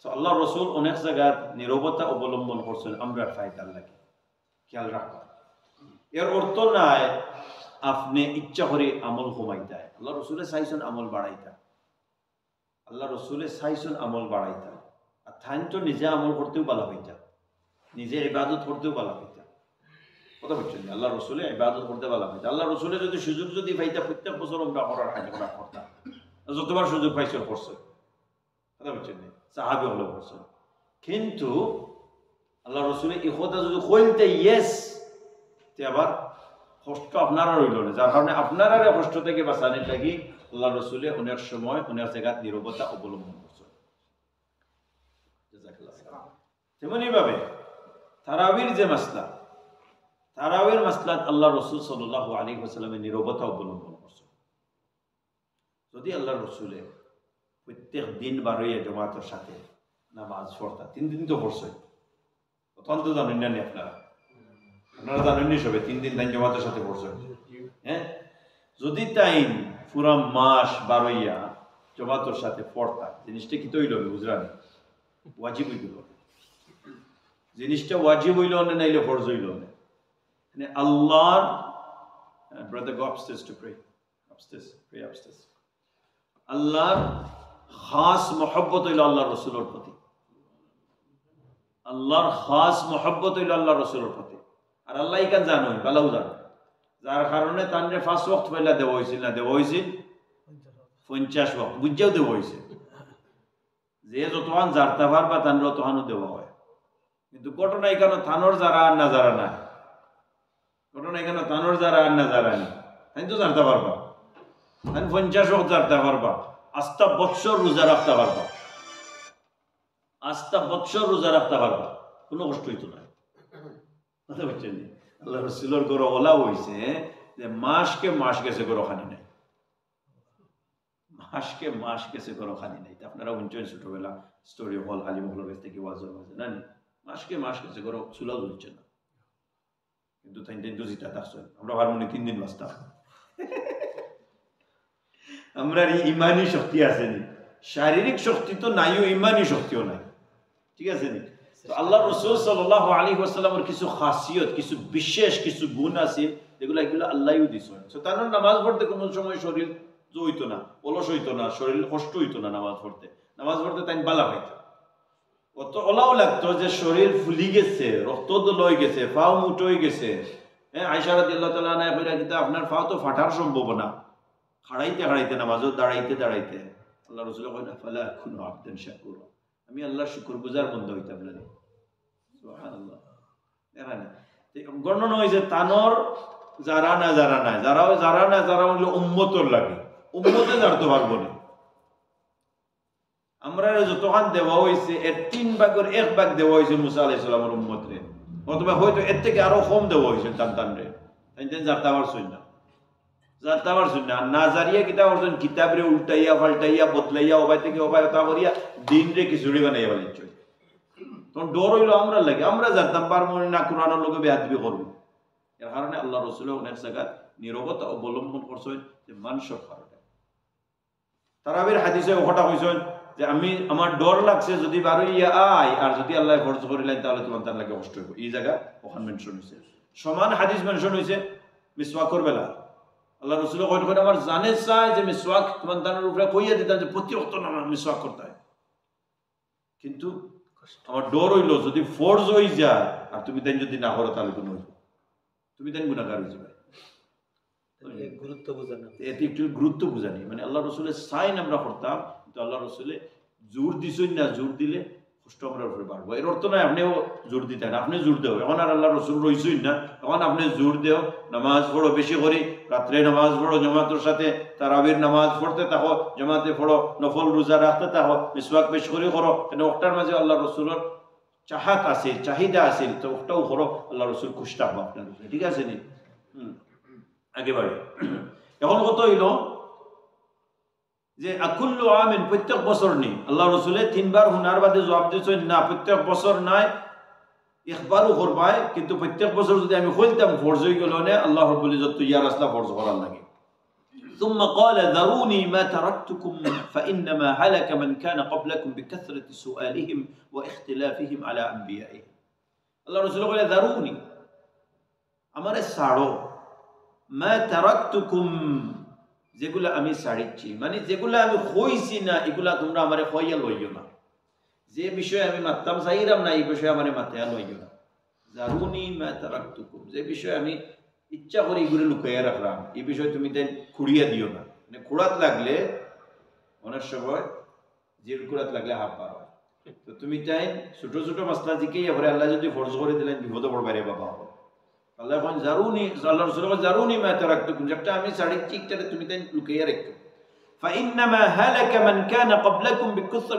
আল্লাহ রসুল অনেক জায়গায় নীরবতা অবলম্বন করছেন আমরা ফায়দার লাগে, খেয়াল রাখবা। এর অর্থ নাই আপনি ইচ্ছা করে আমল কমাইতে, আল্লাহ রসুলে চাইছেন আমল বাড়াইতা, আল্লাহ রসুলে চাইছেন আমল বাড়াইতা। আর থাইন তো নিজে আমল করতেও ভালো হইতা, নিজে ইবাদত করতেও ভালো হইতা, কথা বলছেন আল্লাহ রসুলে ইবাদত করতে ভালো হইতা। আল্লাহ রসুলে যদি সুযোগ যদি পাইতা প্রত্যেক বছর আমরা করার হাজ করা করতাম, যতবার সুযোগ পাইছে করছে, কথা বলছেন সাহাবী হলো করছেন। কিন্তু আল্লাহ রসুলের এই কথা যদি কইতে ইয়েস, আবার কষ্ট আপনারা রইল না, যার কারণে আপনারা কষ্ট থেকে বাঁচানোর লাগি আল্লাহ রসুলে অনেক সময় অনেক জায়গায় নীরবতা অবলম্বন করছেন। তেমনি ভাবে তারাবির যে মাসলা, তারাবির মাসলাত আল্লাহ রসুল সাল্লাল্লাহু আলাইহি ওয়াসাল্লামের নীরবতা অবলম্বন করছেন। যদি আল্লাহ রসুলে প্রত্যেক দিন বারোইয়া জমাতের সাথে নামাজ পড়তা, 3 দিন তো পড়ছে, অত্যন্ত জানেন না আপনারা জানেন নি সবে 3 দিন তাই জমাতের সাথে পড়ছে, হ্যাঁ। যদি তাই পুরা মাস বারোইয়া জমাতের সাথে পড়তা, জিনিসটা কি তৈল বুঝলানি ওয়াজিব হইল, জিনিসটা ওয়াজিব হইল না, নাইলে ফরজ হইল না। মানে আল্লাহর brother go upstairs to pray, upstairs pray upstairs. আল্লাহর খাস মহব্বত হইল আল্লাহ রসুলের প্রতি, আল্লাহর খাস মহব্বত হইল আল্লাহ রসুলের প্রতি। আর আল্লাহ ইকান জানো বালাও জানো, যার কারণে তানরে 5 ওয়াক্ত পয়লা দেওয়া হয়েছিল না, দেওয়া হয়েছিল 50 ওয়াক্ত, বুঝছেও দেওয়া হয়েছে, যে যতক্ষণ জারতা পারবা তানরে তখনও দেওয়া হয়। কিন্তু ঘটনা এখানে থানোর যারা আর না যারা নাই, ঘটনা এখানে থানোর যারা আর না যারা নেই, তাই তো জারতা পারবা, তাই 50 ওয়াক্ত জারতা পারবা, আস্তা বৎসর রোজা রাখতে পারবা, আস্তা বৎসর রোজা রাখতে পারবা, কোনো কষ্ট হইতো না, কথা বলছেন। আল্লাহ রসুলের গরো ওলা হয়েছে যে মাসকে মাস গেছে গরো খানি নাই, মাসকে মাস গেছে গরো খানি নাই। আপনারা শুনছেন ছোটবেলা স্টোরি হল আলিমগুলোর কাছ থেকে ওয়াজের মাঝে না, মাসকে মাস গেছে গরো চুলাও জ্বলছে না, কিন্তু তাই তো জিতা থাকছে। আমরা হারমোনি 3 দিন বাঁচতাম, আমরা ইমানি শক্তি আছে নি, শারীরিক শক্তি তো নাইও, ইমানি শক্তিও নাই, ঠিক আছে নি। আল্লাহ রসুল সাল্লাল্লাহু আলাইহি ওয়াসাল্লামের কিছু খাসিয়ত, কিছু বিশেষ কিছু গুণ আছে, এগুলো আল্লাহও দিয়েছেন। তার নামাজ পড়তে কোনো সময় শরীর হইতো না, অলস হইতো না, শরীর কষ্ট হইতো না, নামাজ পড়তে তাই বালা হইতো, অত ওলাও লাগতো যে শরীর ফুলি গেছে, রক্ত লই গেছে, পাও মুট হয়ে গেছে, হ্যাঁ। আয়েশা রাদিয়াল্লাহু তাআলা আনহা কইরা কিন্তু আপনার পাও তো ফাটার সম্ভাবনা, খাড়াইতে খাড়াইতে নামাজও দাঁড়াইতে দাঁড়াইতে। আল্লাহ রাসূল কইনা ফালা কুনু আবদান শাকুরা, আমি আল্লাহর শুকরগুজার বান্দা হইতাম না, সুবহানাল্লাহ। এখানে গণনা হইছে তানর যারা না যারা হইলো উম্মতর লাগে, উম্মতে জানতে পারবো না। আমরা যতক্ষণ দেওয়া হয়েছে এর 3 ভাগের 1 ভাগ দেওয়া হয়েছে মুসা আলাইহিস সালামের উম্মতরে, অথবা হয়তো এর থেকে আরো কম দেওয়া হয়েছে তানরে, তাই জানতে পারছেন না, জানতে পারছেন না। নাজারিয়া কিতাব করছেন, কিতাবরে উল্টাইয়া পাল্টাইয়া বদলাইয়া ওবাই থেকে ওবাই তা করিয়া দিন রে খিচুড়ি বানাইয়া বানাইছ, তখন ডর হইলো আমরা লাগে, আমরা জানতাম পারবো না কোরআনের লোকে বেয়াদবি করবো। এর কারণে আল্লাহ রসুল অনেক জায়গায় নীরবতা অবলম্বন করছেন যে মানুষের কারণে। তারাবির হাদিসে ওটা কইছেন যে আমার ডর লাগছে যদি বারোইয়া আয়, আর যদি আল্লাহ ফরজ করিলেন তাহলে তোমার তার লাগে কষ্ট হইব, এই জায়গা ওখান মেনশন হয়েছে। সমান হাদিস মেনশন হয়েছে মিসওয়াকর বেলা, আল্লাহ রসুল কইন আমার জানে চায় যে মিসওয়াক তোমার দানের উপরে কইয়া দিতাম যে প্রতি ওয়াক্ত মিসওয়াক করতে হয়, কিন্তু আমার ডর হইল যদি ফরজ হয়ে যায় আর তুমি তাই যদি না করো তাহলে কোনো হইব, তুমি তাই গুণাগার হয়ে যাবে। গুরুত্ব বোঝানো, এতে একটু গুরুত্ব বোঝানি, মানে আল্লাহ রসুলের সাইন আমরা করতাম, কিন্তু আল্লাহ রসুলে জোর দিছই না, জোর দিলে কষ্ট আমরা উপরে বাড়বো। এর অর্থ নয় আপনিও জোর দিতেন, আপনি জোর দেও, এখন আর আল্লাহ রসুল রইছই না, এখন আপনি জোর দেও, নামাজ পড়ো বেশি করি, রাত্রে নামাজ পড়ো জমাতের সাথে, তারাবির নামাজ পড়তে থাকো, জমাতে পড়ো, নফল রোজা রাখতে থাকো, মিসওয়াক বেশি করে করো, কিন্তু ওটার মাঝে আল্লাহ রসুলের চাহাত আছে, চাহিদা আছে, তো ওটাও করো, আল্লাহ রসুল খুশ থাকবো আপনার উপরে, ঠিক আছে নি? আগে বাড়ি। এখন কত হইল যে আকুল্লু আমিন, প্রত্যেক বছর নেই, আল্লাহ রসুলে তিনবার হুনার বাদে জবাব দিয়েছেন না, প্রত্যেক বছর নাই, একবারও করবাই, কিন্তু প্রত্যেক বছর যদি আমি খুলতাম ফরজ হয়ে গেল না, আল্লাহ রাব্বুল ইজ্জত তো ইয়া রাসূল ফরজ করার লাগে। ثم قال ذروني ما تركتكم فإنما هلك من كان قبلكم بكثرة سؤالهم واختلافهم على أنبيائهم। আল্লাহ রাসূল বলে ذروني, আমারে ছাড়ো, মা তারাকতুকুম, যেগুলা আমি ছাড়িচ্ছি, মানে যেগুলা আমি কইছি না এগুলা তোমরা আমারে কইয়া লইও না, যে বিষয়ে আমি মারতাম চাইরাম না এই বিষয়ে আমারে মাথায় লইও না। জারুনি মা তারাকতুকুম, যে বিষয়ে আমি ইচ্ছা করে এগুলো লুকাইয়া রাখলাম এই বিষয়ে তুমি তাই খুঁড়িয়া দিও না। মানে খুঁড়াত লাগলে অনেক সময় জির খুঁড়াত লাগলে হাত পার হয়, তো তুমি তাই ছোট ছোট মাসলা জিকেই এবারে আল্লাহ যদি ফরজ করে দিলেন বিপদে পড়বারে বাবা হবে। আল্লাহ এখন জারুনি, আল্লাহ রাসূল বলেন জারুনি মা তারাকতুকুম, যেটা আমি ছাড়িচ্ছি এটারে তুমি তাই লুকাইয়া রাখো। فإنما هلك من كان قبلكم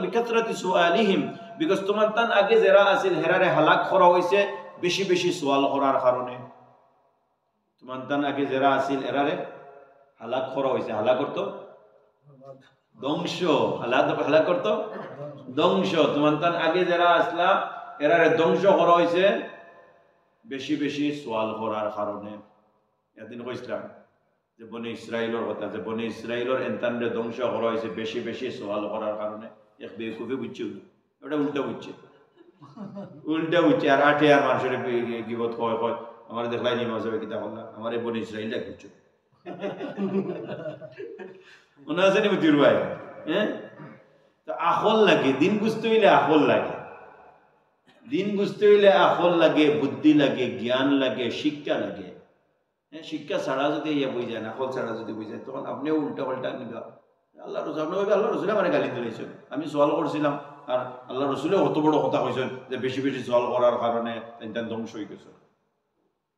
بكثرة سؤالهم, because তোমার তান আগে যারা আছিল হেরারে হালাক করা হইছে বেশি বেশি সওয়াল করার কারণে। তোমার তান আগে যারা আছিল এরারে হালাক করা হইছে, হালাক করতো ধ্বংস, হালাক করতো ধ্বংস। তোমার তান আগে যারা আসলা এরারে ধ্বংস করা হইছে বেশি বেশি সওয়াল করার কারণে। এদিন কইছিলাম যে বনি ইসরাইলের কথা, যে বনি ইসরাইলের এন্তানরে ধ্বংস করা হয়েছে বেশি বেশি সওয়াল করার কারণে। এক বেকুফে বুঝছে, ওটা উল্টা বুঝছে, উল্টা বুঝছে, আর আঠে আর মানুষের গিবত কয় কয় আমার দেখলাই নিমাজ হবে কিতা বললাম, আমার এই বনি ইসরাইলটা বুঝছো মনে আছে নি মুতির ভাই? হ্যাঁ, তো আখল লাগে, দিন বুঝতে হইলে আখল লাগে, দিন বুঝতে হইলে আখল লাগে, বুদ্ধি লাগে, জ্ঞান লাগে, শিক্ষা লাগে। শিক্ষা ছাড়া যদি ইয়ে বই যায় না, আকল ছাড়া যদি বই যায়, তখন আপনিও উল্টা পাল্টা নিবা। আল্লাহ রসুল, আপনি আল্লাহ রসুলে আমার গালি দিয়েছেন, আমি সোয়াল করছিলাম, আর আল্লাহ রসুলে অত বড় কথা কইছেন যে বেশি বেশি সোয়াল করার কারণে ধ্বংস হয়ে গেছে।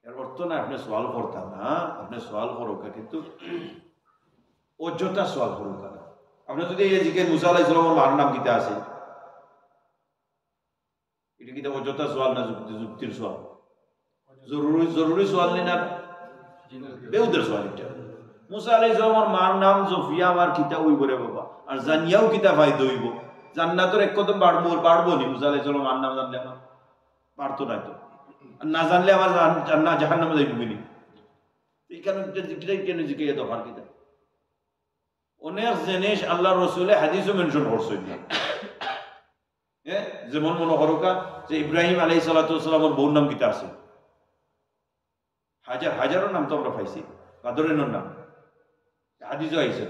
এর অর্থ না আপনি সোয়াল করতাম না, আপনি সোয়াল করুক, কিন্তু অযথা সোয়াল করুক না। আপনি যদি এই জিজ্ঞেস মুসা আলাইহিস সালামের মার নাম কিতা আছে, এটা কিতা অযথা সোয়াল না যুক্তির সোয়াল? জরুরি সোয়াল নেই না, বেউদের সোয়াল এটা। মুসা আলাইহিস সালামের মার নাম জফিয়া, আমার কিতা হইব রে বাবা, আর জানিয়াও কিতা ফায়দা হইব? জান্নাতের এক কদম বাড়বো নি মুসা আলাইহিস সালামের মার নাম জানলে? আমার পারতো না, তো না জানলে আমার জান্নাত জাহান্নামে যাইব নি। এইখানে কেন জিজ্ঞাসা দরকার কিতা? অনেক জিনিস আল্লাহ রসুলে হাদিসও মেনশন করছেন না। যেমন মনে করোকা যে ইব্রাহিম আলাইহিস সালামের বউর নাম কিতা আছে? হাজারো নাম তো আমরা পাইছি, কাদরেনের নাম হাদিসও আইছে,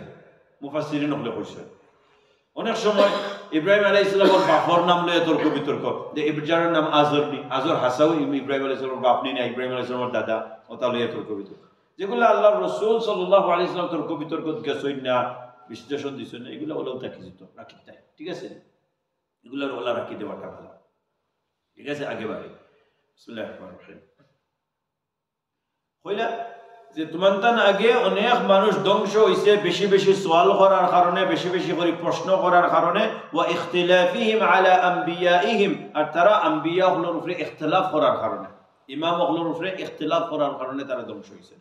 মুফাসসিরিন হলে কইছে। অনেক সময় ইব্রাহিম আলাইহিস সালামের বাপর নাম লয়ে তর্ক বিতর্ক, যে ইব্রাহিমের নাম আজর নি, আজর হাসাও ইব্রাহিম আলাইহিস সালামের বাপ নি না ইব্রাহিম আলাইহিস সালামের দাদা, ওটা লয়ে তর্ক বিতর্ক। যেগুলো আল্লাহর রাসূল সাল্লাল্লাহু আলাইহি সাল্লাম তর্ক বিতর্ক গেছই না, বিশ্লেষণ দিছেন না, এগুলো ওলাও থাকি যেত, রাখি তাই, ঠিক আছে? এগুলোর ওলা রাখি দেওয়াটা ভালো, ঠিক আছে? আগে বাড়ি বিসমিল্লাহির রহমানির রহিম। হইলা যে তোমার তান আগে অনেক মানুষ ধ্বংস হইছে বেশি বেশি সওয়াল করার কারণে, বেশি বেশি করে প্রশ্ন করার কারণে, ওয়া ইখতিলাফিহিম আলা আম্বিয়াইহিম, আর তারা আম্বিয়া হলোর উপরে ইখতিলাফ করার কারণে, ইমাম হলোর উপরে ইখতিলাফ করার কারণে তারা ধ্বংস হইছে।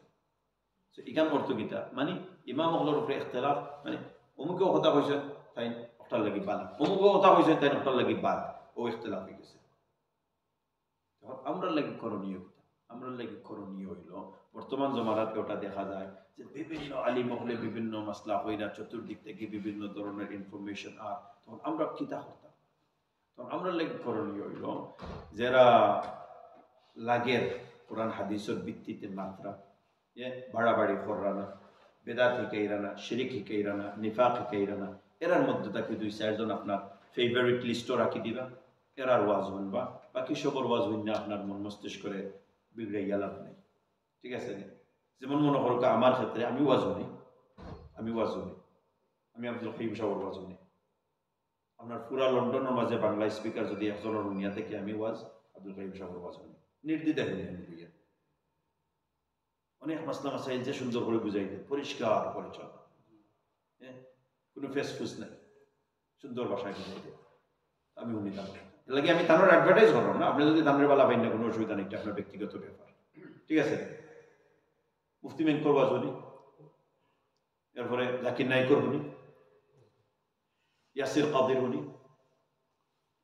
এখান অর্থ কিতা? মানে ইমাম হলোর উপরে ইখতিলাফ, মানে অমুকেও কথা কইছে তাই ওটার লাগি বাদ, অমুকেও কথা কইছে তাই ওটার লাগি বাদ, ও ইখতিলাফ হয়ে গেছে। আমরা লাগি করণীয় কিতা? আমরা লাগি করণীয় হইল বর্তমান জমানাতে ওটা দেখা যায় যে বিভিন্ন আলিম মহলে বিভিন্ন মাসলা হইরা চতুর্দিক থেকে বিভিন্ন ধরনের ইনফরমেশন, আর তখন আমরা কিতা করতাম? তখন আমরা লাগি করণীয় হইল যারা লাগের কোরআন হাদিসের ভিত্তিতে মাত্রা বাড়াবাড়ি কররানা, বেদাত হিকাইরানা, শিরিক হিকাইরানা, নিফাক হিকাইরানা, এরার মধ্যে তাকে 2-4 জন আপনার ফেভারিট লিস্টও রাখি দিবা, এরার ওয়াজ শুনবা, বাকি সবর ওয়াজ হইন না আপনার মন মস্তিষ্ক করে বিগড়ে গেলাম নেই, ঠিক আছে? যেমন মনে করো আমার ক্ষেত্রে আমি ওয়াজ শুনি, আমি আব্দুল কাইয়ুম সাহেবের ওয়াজ শুনি। আপনার পুরা লন্ডনের মাঝে বাংলা স্পিকার যদি একজনের দুনিয়া থেকে আমি ওয়াজ আব্দুল কাইয়ুম সাহেবের ওয়াজ শুনি, নির্দ্বিধায় শুনি আমি বুঝিয়া। অনেক মাসলা মাসাইল যে সুন্দর করে বুঝাই দেয়, পরিষ্কার পরিচ্ছন্ন, হ্যাঁ, কোনো ফেসফুস নাই, সুন্দর ভাষায় বুঝাই দেয়। আমি উনি তার লাগে আমি তানোর অ্যাডভার্টাইজ করলাম না। আপনি যদি তানোর বেলা পাইন না, কোনো অসুবিধা নেই, আপনার ব্যক্তিগত ব্যাপার, ঠিক আছে। মুফতি মেনকর ওয়াজ শুনি, এরপরে জাকির নাইকর শুনি, ইয়াসির কাদির শুনি,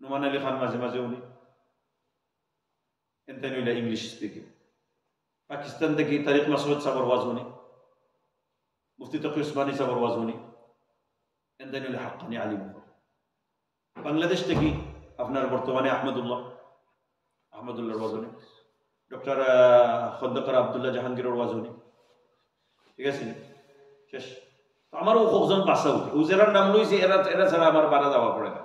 নুমান আলী খান মাঝে মাঝে শুনি, এনতে নইলে ইংলিশ স্পিকিং। পাকিস্তান থেকে তারিক মাসুদ সাহেবের ওয়াজ শুনি, মুফতি তকি উসমানী সাহেবের ওয়াজ শুনি, এনতে নইলে হাক্কানি আলিম। বাংলাদেশ থেকে আপনার বর্তমানে আহমদুল্লাহর ওয়াজ শুনি, ডক্টর খন্দকার আবদুল্লাহ জাহাঙ্গীরের ওয়াজ শুনি, ঠিক আছে শেষ। আমারও কজন বাসা উঠে উজেরার নাম লইছে, এরা ছাড়া আমার বাড়া যাওয়া পড়ে না।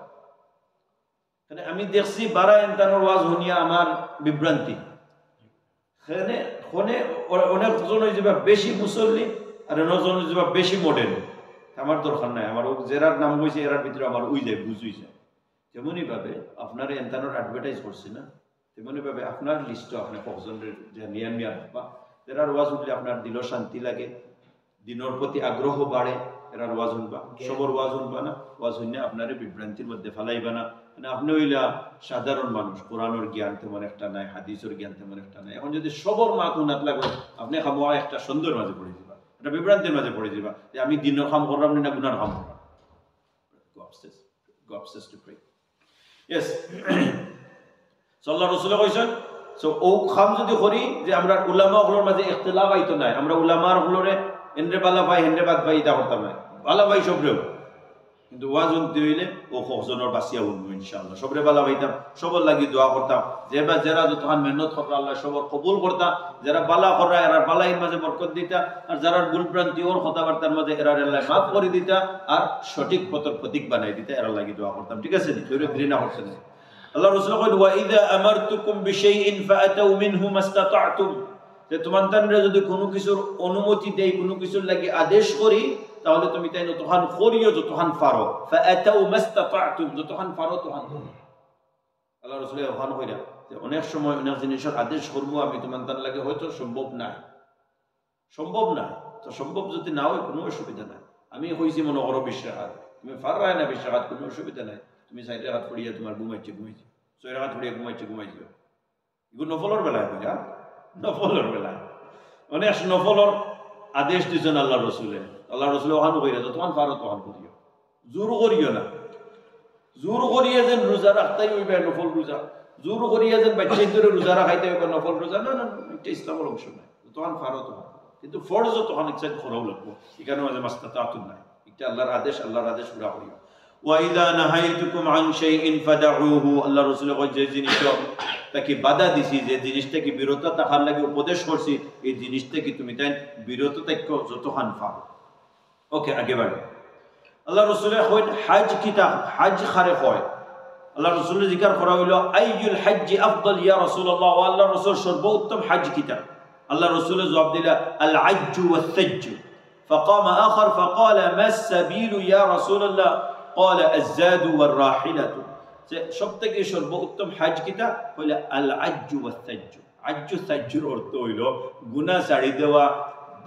আমি দেখছি বারা এনতানোর ওয়াজ শুনিয়া আমার বিভ্রান্তি। অনেকজন হয়ে যাবে বেশি মুসল্লি, আর অনেকজন হয়ে যাবে বেশি মডেল। আমার দরকার নাই, আমার জেরার নাম হয়েছে এরার ভিতরে আমার উই যায়, বুঝুই যায়। তেমনি ভাবে আপনার এনতানোর অ্যাডভার্টাইজ করছি না, তেমনি ভাবে আপনার লিস্ট আপনার কজনের যে নিয়ান মিয়া রাখবা, এরার ওয়াজ উঠলে আপনার দিল শান্তি লাগে, দিনের প্রতি আগ্রহ বাড়ে। এরার ওয়াজ শুনবা, সবর ওয়াজ শুনবা না, ওয়াজ শুনে আপনার বিভ্রান্তির মধ্যে ফেলাইবা না। আপনি হইলা সাধারণ মানুষ, কোরআনের জ্ঞান তেমন একটা নাই, হাদিসের জ্ঞান তেমন একটা নাই। এখন যদি সবর মাত উনাত লাগে, আপনি খামোয়া একটা সুন্দর মাঝে পড়ে যাবা, একটা বিভ্রান্তির মাঝে পড়ে যাবা যে আমি দিনের কাম করলাম না গুনার কাম করলাম। Go upstairs to pray. Yes. সাল্লাল্লাহু রাসূল কইছেন, সো ও খাম যদি করি যে আমরা উলামা গুলোর মাঝে ইখতিলাফ আইতো নাই, আমরা উলামার গুলোরে এনরে বালা ভাই হেনরে বাদ ভাই এটা করতাম না, বালা ভাই সবরেও। কিন্তু ওয়াজ শুনতে হইলে ও কজনের বাঁচিয়া উঠবো ইনশাআল্লাহ। সবরে বালা ভাইতাম, সবর লাগি দোয়া করতাম, যারা যতক্ষণ মেহনত কররা আল্লাহ সবর কবুল করতাম, যারা বালা কররা এরার বালাইয়ের মাঝে বরকত দিতা, আর যারা ভুল ভ্রান্তি ওর কথাবার্তার মাঝে এরার আল্লাহ মাফ করে দিতা, আর সঠিক পথের প্রতীক বানাই দিতা, এরা লাগি দোয়া করতাম, ঠিক আছে নি? কেউ ঘৃণা করতে না। আল্লাহ রাসূল কইলেন ওয়া ইযা আমারতুকুম বিশাইইন ফাআতু মিনহু মাস্তাতা'তুম, যে তোমাদের যদি কোনো কিছুর অনুমতি দেই, কোনো কিছুর লাগি আদেশ করি, তাহলে তুমি তাই যতক্ষণ করিও, যতক্ষণ পারো। ফাআতু মাস্তাতা'তুম, যতক্ষণ পারো তখন করো। আল্লাহ রাসূল ওখান কইরা যে অনেক সময় অনেক জিনিসের আদেশ করবো আমি তোমাদের লাগে, হয়তো সম্ভব না, তো সম্ভব যদি না হয় কোনো অসুবিধা নাই। আমি কইছি মনে করো 20 রাকাত, তুমি পাররাই না 20 রাকাত, কোনো অসুবিধা নাই। তুমি 4 রাকাত পড়িয়া তোমার ঘুমাইছে 6 রাকাত পড়িয়া ঘুমাইছে এগুলো নফলের বেলায় হয়, হ্যাঁ, নফলের বেলায় অনেক নফলের আদেশ দিচ্ছেন আল্লাহ রসুলে। আল্লাহ রসুলে ওখান করিয়া যতক্ষণ পারো তখন করিও, জোর করিও না। জোর করিয়া যেন রোজা রাখতেই হইবে নফল রোজা, জোর করিয়া যেন বাচ্চাই ধরে রোজা রাখাইতে হইবে নফল রোজা, না না, এটা ইসলামের অংশ নাই। তখন পারো তখন, কিন্তু ফরজ তখন ইচ্ছা করাও লাগবো। এখানে মাঝে মাস্তাতাতুন নাই, এটা আল্লাহর আদেশ পুরা করিও। ওয়াইদা নাহাইতুকুম আন শাইইন ফাদউহু, আল্লাহ রাসূল কয় যে জিনিসটা তাকে বাধা দিছি, যে জিনিসটা কি বিরত থাকার লাগে উপদেশ করছি, এই জিনিসটা কি তুমি তাই বিরত থাকো যতক্ষণ পারো। ওকে, আগে বাড়ি। আল্লাহ রাসূল কয় হজ কিতাব, হজ খারে কয়। আল্লাহ রাসূল জিকির করা হইল আইয়ুল হজ্জি আফদল ইয়া রাসূলুল্লাহ, ওয়া আল্লাহ রাসূল সর্বোত্তম হজ কিতাব। আল্লাহ রাসূল জবাব দিলা আল আজ্জু ওয়াস সাজ্জু। فقام آخر فقال ما السبيل يا رسول الله قال الزاد والراحلة। সবথেকে সর্বোত্তম হজ কিতাব হইল আল আজ্জু ওয়াস সাজ্জু। আজ্জু সাজ্জুর অর্থ হইল গুনাহ ছাড়ি দেওয়া,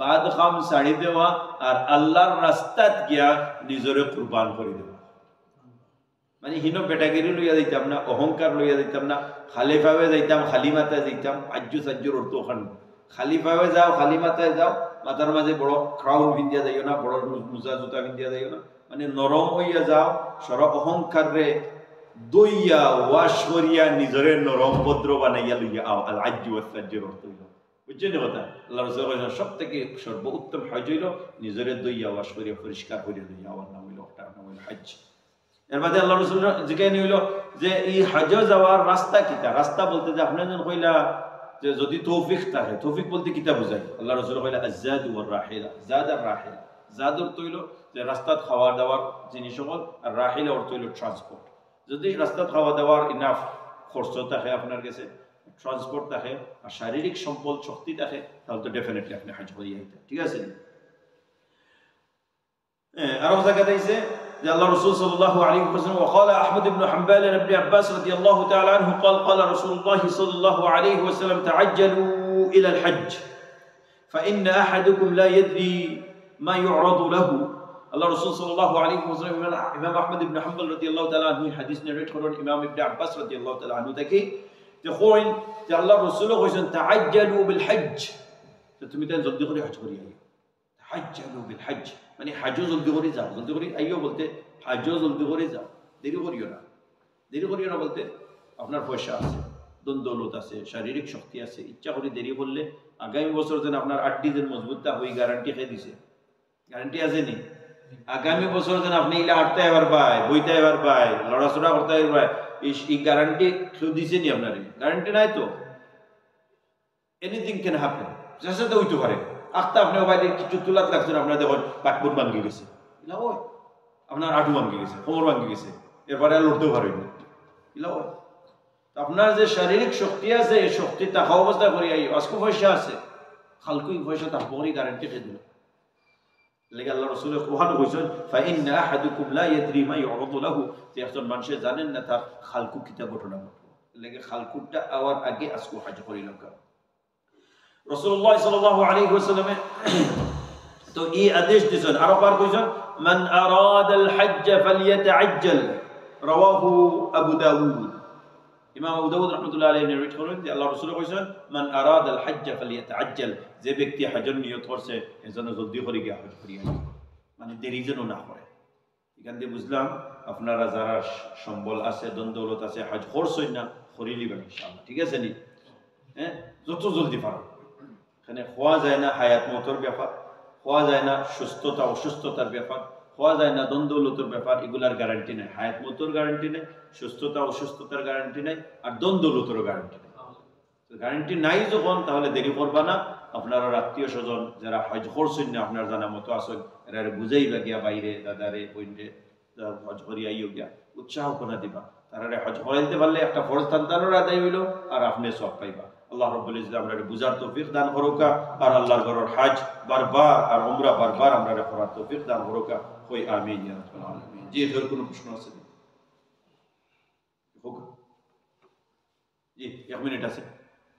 বাদ খাম ছাড়ি দেওয়া, আর আল্লাহর রাস্তাত গিয়া নিজরে কুরবান করে দেওয়া। মানে হিনো বেটাগিরি লইয়া যাইতাম না, অহংকার লইয়া যাইতাম না, খালি ভাবে যাইতাম, খালি মাথায় যাইতাম। আজ্জু সাজ্জুর অর্থ ওখানে খালি ভাবে যাও, খালি মাথায় যাও, মাথার মাঝে বড় ক্রাউন ভিন্দিয়া যাইও না, বড় মোজা জুতা ভিন্দিয়া যাইও না, মানে নরম হইয়া যাও। সর অহংকার রে দইয়া ওয়াশ করিয়া নিজরে নরম ভদ্র বানাইয়া লইয়া আও। আল আজ্জু ওয়াস সাজ্জুর অর্থ হইল, বুঝছেন কথা? আল্লাহ রাসূল কইলেন সবথেকে সর্বোত্তম হজ হইল নিজরে দইয়া ওয়াশ করিয়া পরিষ্কার করিয়া লইয়া আওয়ার নাম হইল, ওটার নাম হইল হজ। এর মধ্যে আল্লাহ রাসূল জিজ্ঞাসা হইল যে এই হজ যাওয়ার রাস্তা কিটা? রাস্তা বলতে যে আপনি যখন কইলা যে যদি তৌফিক থাকে, তৌফিক বলতে কিতা বুঝায়? আল্লাহ রাসূল কইলা আয-যাদু ওয়ার-রাহিলা। যাদ আর রাহিলা, যাদ অর্থ হইল যে রাস্তাত খাওয়া দাওয়ার জিনিস সকল, আর রাহিলা অর্থ হইল ট্রান্সপোর্ট। যদি রাস্তাত খাওয়া দাওয়ার ইনাফ খরচ থাকে আপনার কাছে, ট্রান্সপোর্ট থাকে আর শারীরিক সম্পদ শক্তি থাকে তাহলে তো ডেফিনেটলি আপনি হজ করিয়ে আইতেন ঠিক আছে আরো জায়গাতে আছে যে আল্লাহ রাসূল সাল্লাল্লাহু আলাইহি ওয়াসাল্লাম وقال احمد بن حنبل عن ابن عباس رضي الله تعالى عنه قال قال رسول الله صلى الله عليه وسلم تعجلوا الى الحج فان احدكم لا يدري ما يعرض له আল্লাহ রাসূল সাল্লাল্লাহু আলাইহি ওয়াসাল্লাম ইমাম আহমদ ইবনে হাম্বল রাদিয়াল্লাহু তাআলা আনহু হাদিস নারেট করেন ইমাম ইবনে আব্বাস রাদিয়াল্লাহু তাআলা আনহু থেকে যে কইন যে আল্লাহ রাসূল কইছেন তাআজ্জালু বিল হজ তো তুমি তাই জলদি করে হজ করিয়া তাআজ্জালু বিল হজ মানে হজও জলদি করে যাও জলদি করে আইও বলতে হজও জলদি করে যাও দেরি করিও না বলতে আপনার পয়সা আছে ধন দৌলত আছে শারীরিক শক্তি আছে ইচ্ছা করে দেরি করলে আগামী বছর যেন আপনার আড্ডি যেন মজবুতটা হই গ্যারান্টি খেয়ে দিছে গ্যারান্টি আছে নি আগামী বছর যেন আপনি ইলা হাঁটতে এবার পায় বইতে এবার পায় লড়াচড়া করতে এবার এই গ্যারান্টি কেউ দিছে নি আপনার গ্যারান্টি নাই তো এনিথিং ক্যান হ্যাপেন যেসে তো হইতে পারে আখতা আপনি বাইরে কিছু তুলাত লাগছেন আপনার দেখুন বাকবুট ভাঙ্গি গেছে ইলা ওই আপনার আঁটু ভাঙ্গি গেছে কোমর ভাঙ্গি গেছে এরপরে আর লড়তেও পারবেন না ইলা ওই আপনার যে শারীরিক শক্তি আছে এই শক্তি থাকা অবস্থা করি আজকে পয়সা আছে খালকুই পয়সা তারপরে গ্যারান্টি খেয়ে দিল লেগে আল্লাহ রাসূল কোরআনে কইছেন ফাইন্না আহাদুকুম লা ইয়াদরি মা ইউরাদু লাহু যে একজন মানুষ জানেন না তার খালকু কিতা ঘটনা ঘটবে লেগে খালকুটা আওয়ার আগে আজকে হজ করিলাম রাসূলুল্লাহ সাল্লাল্লাহু আলাইহি ওয়াসাল্লাম তো এই আদেশ দিয়েছেন আরো পার কইছেন মান আরাদাল হজ্জ ফালইয়াতাআজ্জাল রাওয়াহু আবু দাউদ ইমাম আবু দাউদ রাহমাতুল্লাহ আলাইহি নারেট করেন যে আল্লাহ রাসূল কইছেন মান আরাদাল হজ্জ ফালইয়াতাআজ্জাল যে ব্যক্তি হজের নিয়ত করছে এজন্য জলদি করে গিয়া হজ করিয়া মানে দেরি যেন না করে এখান থেকে বুঝলাম আপনারা যারা সম্বল আছে ধন দৌলত আছে হজ করছেন না করিলিবেন ইনশাআল্লাহ ঠিক আছে নি হ্যাঁ যত জলদি পারো এখানে হওয়া যায় না হায়াত মতর ব্যাপার হওয়া যায় না সুস্থতা অসুস্থতার ব্যাপার হওয়া যায় না ধন দৌলতের ব্যাপার এগুলার গ্যারান্টি নেই হায়াত মতর গ্যারান্টি নেই সুস্থতা অসুস্থতার গ্যারান্টি নেই আর ধন দৌলতেরও গ্যারান্টি নেই গ্যারান্টি নাই যখন তাহলে দেরি করবা না আপনারা আত্মীয় স্বজন যারা হজ করছেন না আপনার জানা মতো আসেন এরা বুঝাইবা গিয়া বাইরে দাদারে বইনরে হজ করিয়া আইও গিয়া উৎসাহ করে দিবা তারা হজ করাইতে পারলে একটা ফরজ সন্তানের আদায় হইল আর আপনি সব পাইবা আল্লাহ রাব্বুল ইজ্জত আমরারে বুঝার তৌফিক দান করুকা আর আল্লাহর ঘরের হজ বারবার আর উমরা বারবার আমরারে করার তৌফিক দান করুকা কই আমিন ইয়া রাব্বাল আলামিন জি এর কোনো প্রশ্ন আছে হোক জি 1 মিনিট আছে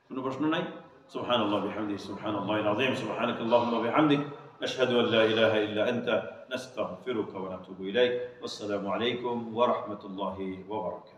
কোনো প্রশ্ন নাই সুবহানাল্লাহ বিহামদিহি সুবহানাল্লাহিল আযীম সুবহানাকাল্লাহুম্মা বিহামদিক আশহাদু আল লা ইলাহা ইল্লা আনতা নাস্তাগফিরুকা ওয়া নাতুবু ইলাইক ওয়াসসালামু আলাইকুম ওয়া রাহমাতুল্লাহি ওয়া বারাকাতুহু